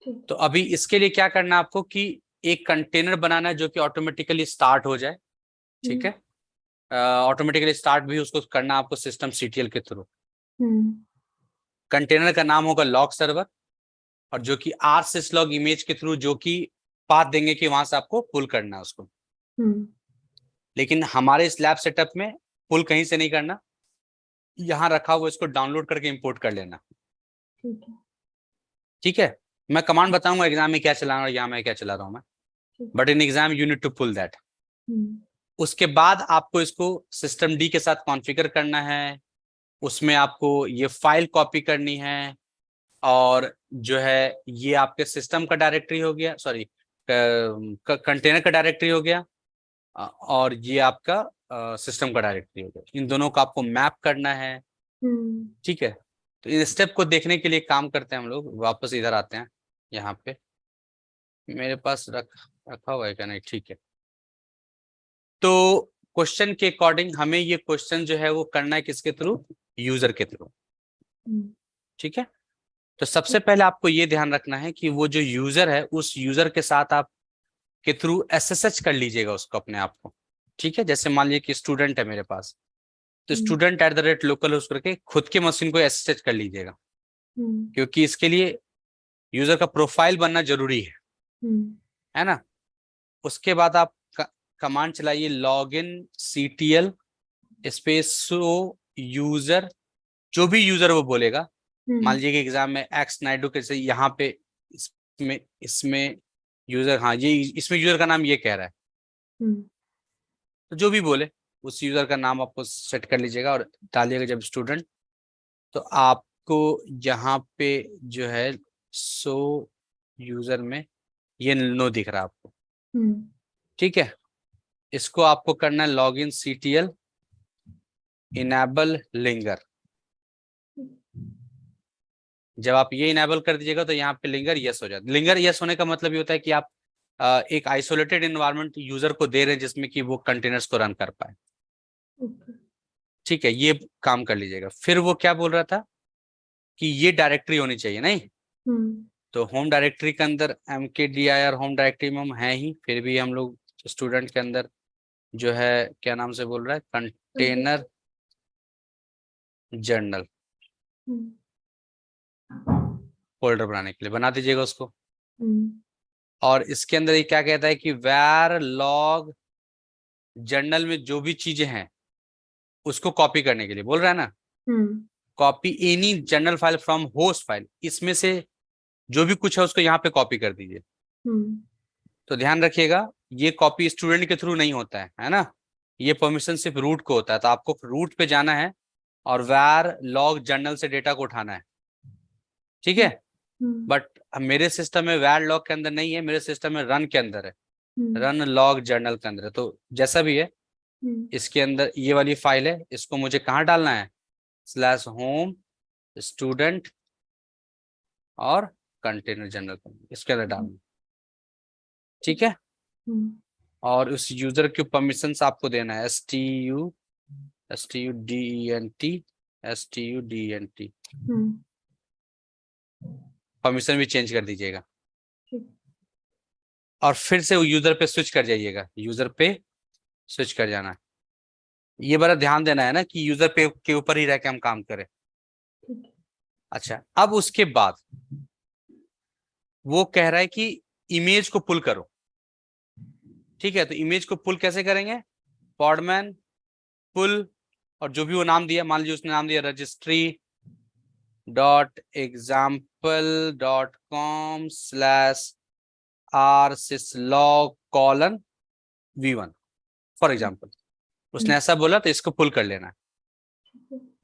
ठीक। तो अभी इसके लिए क्या करना है आपको कि एक कंटेनर बनाना है जो कि ऑटोमेटिकली स्टार्ट हो जाए। ठीक हम्म। है, ऑटोमेटिकली स्टार्ट भी उसको करना है आपको सिस्टम सीटीएल के थ्रू। हम्म। कंटेनर का नाम होगा लॉग सर्वर, और जो कि आर सिस्लॉग इमेज के थ्रू जो कि पाथ देंगे कि वहां से आपको पुल करना है उसको। हम्म। लेकिन हमारे इस लैब सेटअप में पुल कहीं से नहीं करना, यहाँ रखा हुआ इसको डाउनलोड करके इंपोर्ट कर लेना। ठीक है। ठीक है, मैं कमांड बताऊंगा एग्जाम में क्या चला रहा हूँ, यहाँ मैं क्या चला रहा हूँ मैं, ठीक। But in exam you need to pull that. हम्म। उसके बाद आपको इसको सिस्टम डी के साथ कॉन्फ़िगर करना है, उसमें आपको ये फाइल कॉपी करनी है, और जो है ये आपके सिस्टम का डायरेक्टरी हो गया, सॉरी कंटेनर का डायरेक्टरी हो गया, और ये आपका सिस्टम का डायरेक्टरी हो गया, इन दोनों को आपको मैप करना है। हम्म। ठीक है, तो इस स्टेप को देखने के लिए काम करते हैं हम लोग, वापस इधर आते हैं। यहाँ पे मेरे पास रखा हुआ है क्या, नहीं ठीक है। तो क्वेश्चन के अकॉर्डिंग हमें ये क्वेश्चन जो है वो करना है किसके थ्रू, यूजर के थ्रू। हम्म। ठीक है, तो सबसे पहले आपको ये ध्यान रखना है कि वो जो यूजर है उस यूजर के साथ आप के थ्रू एसएसएच कर लीजिएगा उसको अपने आप को। ठीक है, जैसे मान लीजिए कि स्टूडेंट है मेरे पास, तो हम्म। स्टूडेंट @लोकल होस्ट करके खुद के मशीन को एसएसएच कर लीजिएगा, हम्म। क्योंकि इसके लिए यूजर का प्रोफाइल बनना जरूरी है ना। उसके बाद आप कमांड चलाइए log in ctl space so user, जो भी यूजर वो बोलेगा। मान हम्म। लीजिए कि एग्जाम में एक्स नायडू के से यहाँ पे इसमें इसमें यूजर, हाँ ये इसमें यूजर का नाम ये कह रहा है, हम्म। तो जो भी बोले उस यूजर का नाम आपको सेट कर लीजिएगा और डालिएगा जब स्टूडेंट, तो आपको यहाँ पे जो है सो यूजर में ये नो दिख रहा है आपको। हम्म। ठीक है, इसको आपको करना है log in ctl enable linger. जब आप ये इनेबल कर दीजिएगा तो यहाँ पे लिंगर यस हो जाता है। लिंगर यस होने का मतलब ये होता है कि आप एक आइसोलेटेड एनवायरनमेंट यूजर को दे रहे हैं जिसमें कि वो कंटेनर्स को रन कर पाए। ओके। ठीक है, ये काम कर लीजिएगा। फिर वो क्या बोल रहा था कि ये डायरेक्टरी होनी चाहिए, नहीं? तो होम डायरेक्टरी के अंदर mkdir होम डायरेक्टरी में हम हैं ही, फिर भी हम लोग स्टूडेंट के अंदर जो है क्या नाम से बोल रहा है, कंटेनर जर्नल फोल्डर बनाने के लिए बना दीजिएगा उसको। और इसके अंदर ये क्या कहता है कि वैर लॉग जर्नल में जो भी चीजें हैं उसको कॉपी करने के लिए बोल रहा है ना। Copy any journal file from host file, इसमें से जो भी कुछ है उसको यहाँ पे कॉपी कर दीजिए। तो ध्यान रखिएगा, ये कॉपी स्टूडेंट के थ्रू नहीं होता है ना, ये परमिशन सिर्फ रूट को होता है। तो आपको रूट पे जाना है और वैर लॉग जर्नल से डेटा को उठाना है, ठीक है। बट मेरे सिस्टम में वैर लॉग के अंदर नहीं है, मेरे सिस्टम में रन के अंदर है, रन लॉग जर्नल के अंदर है। तो जैसा भी है इसके अंदर ये वाली फाइल है, इसको मुझे कहाँ डालना है, /home स्टूडेंट और कंटेनर जनरल इसके अंदर डालना है, ठीक है। और उस यूजर के परमिशंस आपको देना है student परमिशन भी चेंज कर दीजिएगा। और फिर से यूजर पे स्विच कर जाइएगा, यूजर पे स्विच कर जाना है। ये बड़ा ध्यान देना है ना कि यूजर पे के ऊपर ही रह के हम काम करें। अच्छा, अब उसके बाद वो कह रहा है कि इमेज को पुल करो, ठीक है। तो इमेज को पुल कैसे करेंगे, पॉडमैन पुल, और जो भी वो नाम दिया, मान लीजिए उसने नाम दिया registry.example.com/rsyslog:v1 फॉर एग्जाम्पल। उसने ऐसा बोला तो इसको पुल कर लेना है।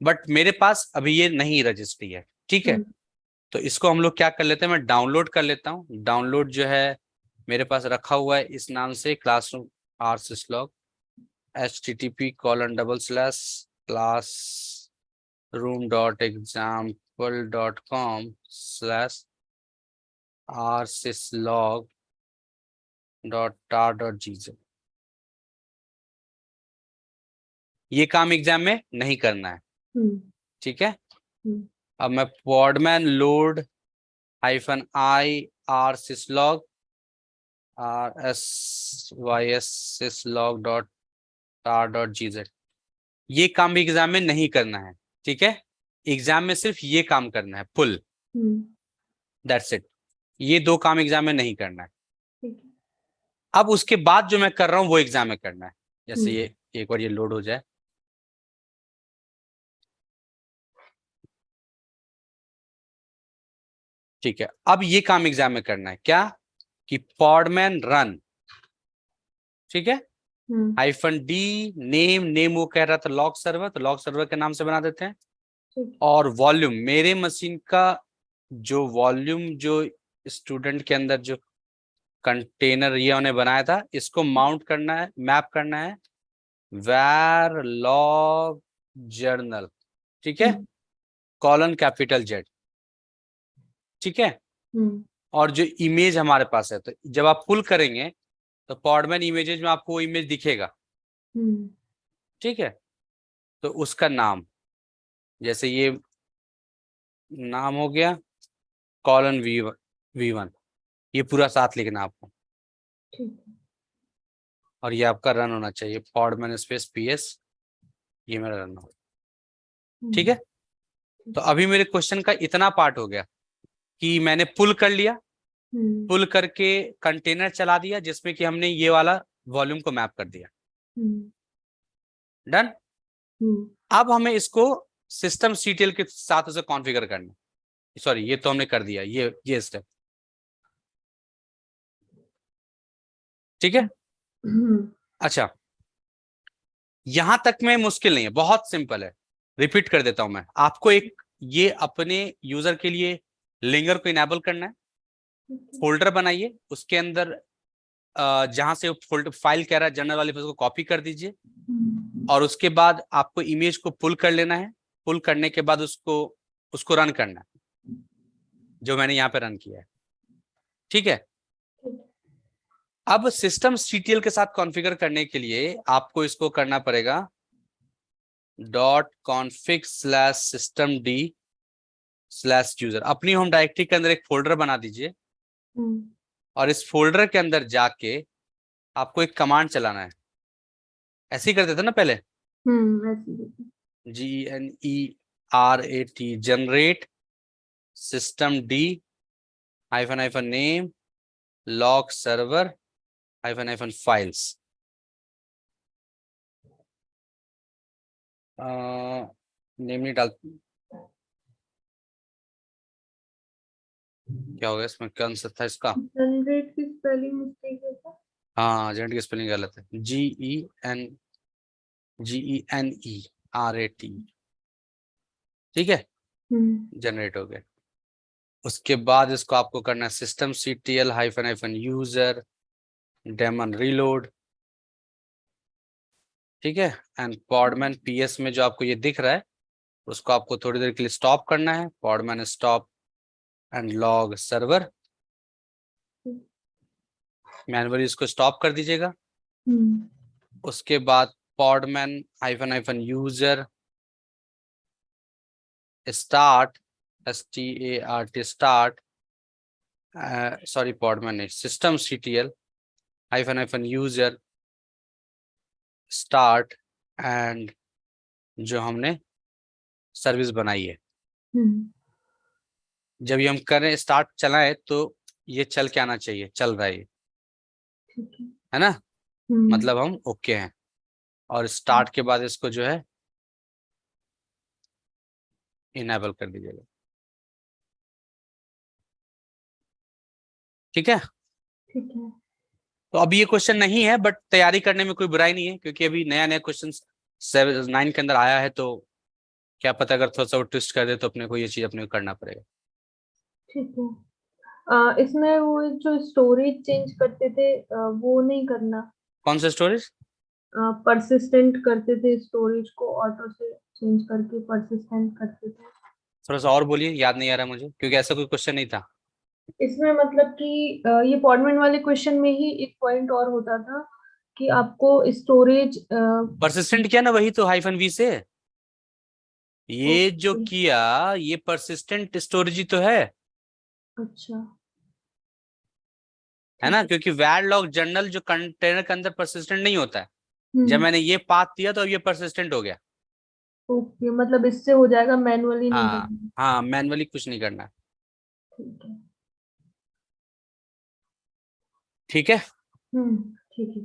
बट मेरे पास अभी ये नहीं रजिस्ट्री है, ठीक है। तो इसको हम लोग क्या कर लेते हैं, मैं डाउनलोड कर लेता हूँ। डाउनलोड जो है मेरे पास रखा हुआ है इस नाम से, क्लासरूम rsyslog http://classroom.example.com/rsyslog.tar.gz। ये काम एग्जाम में नहीं करना है, ठीक है। अब मैं पॉडमैन लोड -i rsyslog rsyslog.tar.gz, ये काम भी एग्जाम में नहीं करना है, ठीक है। एग्जाम में सिर्फ ये काम करना है, पुल, दैट्स इट। ये दो काम एग्जाम में नहीं करना है। अब उसके बाद जो मैं कर रहा हूं वो एग्जाम में करना है। जैसे ये एक बार ये लोड हो जाए, ठीक है। अब ये काम एग्जाम में करना है, क्या कि पॉडमैन रन, ठीक है, -d नेम वो कह रहा था लॉग सर्वर, तो लॉग सर्वर के नाम से बना देते हैं। और वॉल्यूम, मेरे मशीन का जो वॉल्यूम जो स्टूडेंट के अंदर जो कंटेनर ये उन्हें बनाया था, इसको माउंट करना है, मैप करना है वैर लॉग जर्नल, ठीक है, :Z, ठीक है। और जो इमेज हमारे पास है, तो जब आप पुल करेंगे तो पॉडमैन इमेजेस में आपको वो इमेज दिखेगा, ठीक है। तो उसका नाम, जैसे ये नाम हो गया :V1, ये पूरा साथ लिखना आपको। और ये आपका रन होना चाहिए पॉडमैन स्पेस PS, ये मेरा रन हो, ठीक है। तो अभी मेरे क्वेश्चन का इतना पार्ट हो गया कि मैंने पुल कर लिया, पुल करके कंटेनर चला दिया जिसमें कि हमने ये वाला वॉल्यूम को मैप कर दिया, डन। अब हमें इसको सिस्टम सीटीएल के साथ उसे कॉन्फ़िगर करना, सॉरी ये तो हमने कर दिया, ये स्टेप, ठीक है। अच्छा, यहां तक में मुश्किल नहीं है, बहुत सिंपल है। रिपीट कर देता हूं मैं आपको, एक ये अपने यूजर के लिए लिंगर को इनेबल करना है। फोल्डर बनाइए, उसके अंदर जहां से फोल्डर फाइल कह रहा है जर्नल वाले पे, उसको कॉपी कर दीजिए। और उसके बाद आपको इमेज को पुल कर लेना है, पुल करने के बाद उसको रन करना है, जो मैंने यहाँ पे रन किया है। ठीक है, अब सिस्टम सीटीएल के साथ कॉन्फ़िगर करने के लिए आपको इसको करना पड़ेगा .config/systemd/user। अपनी होम डायरेक्टरी के अंदर एक फोल्डर बना दीजिए और इस फोल्डर के अंदर जाके आपको एक कमांड चलाना है। ऐसे ही करते थे ना पहले, GENERAT, generate systemd-name log server-files। Name नहीं डाल, क्या हो गया इसमें, कौन सा था इसका? जनरेट की स्पेलिंग मिस्टेक है क्या? हाँ, जनरेट की स्पेलिंग गलत है, GENERAT। ठीक है, जनरेट हो गया। उसके बाद इसको आपको करना है systemctl-user daemon reload। ठीक है, एंड podman ps में जो आपको ये दिख रहा है उसको आपको थोड़ी देर के लिए स्टॉप करना है, podman stop and log server। Manually इसको स्टॉप कर दीजिएगा। उसके बाद podman-user start start sorry podman नहीं, systemctl-user start एंड जो हमने सर्विस बनाई है, जब ये हम करें स्टार्ट चलाएं तो ये चल के आना चाहिए, चल रहा है ये, है ना, मतलब हम ओके हैं। और स्टार्ट के बाद इसको जो है इनेबल कर दीजिएगा। ठीक है, ठीक है। तो अभी ये क्वेश्चन नहीं है, बट तैयारी करने में कोई बुराई नहीं है, क्योंकि अभी नया नया क्वेश्चन 7-9 के अंदर आया है, तो क्या पता अगर थोड़ा सा वो ट्विस्ट कर दे तो अपने को ये चीज अपने को करना पड़ेगा। ठीक है। इसमें वो जो स्टोरेज चेंज करते थे वो नहीं करना? कौन सा स्टोरेज? परसिस्टेंट करते थे स्टोरेज को, ऑटो से चेंज करके परसिस्टेंट करते थे। थोड़ा सा और बोलिए, याद नहीं आ रहा मुझे, क्योंकि ऐसा कोई क्वेश्चन नहीं था। इसमें मतलब कि ये पॉडमेंट वाले क्वेश्चन में ही एक पॉइंट और होता था कि आपको स्टोरेज परसिस्टेंट किया ना, वही तो -v से ये जो किया, ये परसिस्टेंट स्टोरेज ही तो है। अच्छा, है ना, क्योंकि वैडलॉग जर्नल जो कंटेनर के अंदर परसिस्टेंट नहीं होता है, जब हम्म, मैंने ये पाथ दिया तो अब ये परसिस्टेंट हो गया। ओके, मतलब इससे हो जाएगा, मैनुअली नहीं हाँ करना। हाँ, मैनुअली कुछ नहीं करना। ठीक है। ठीक है। ठीक है।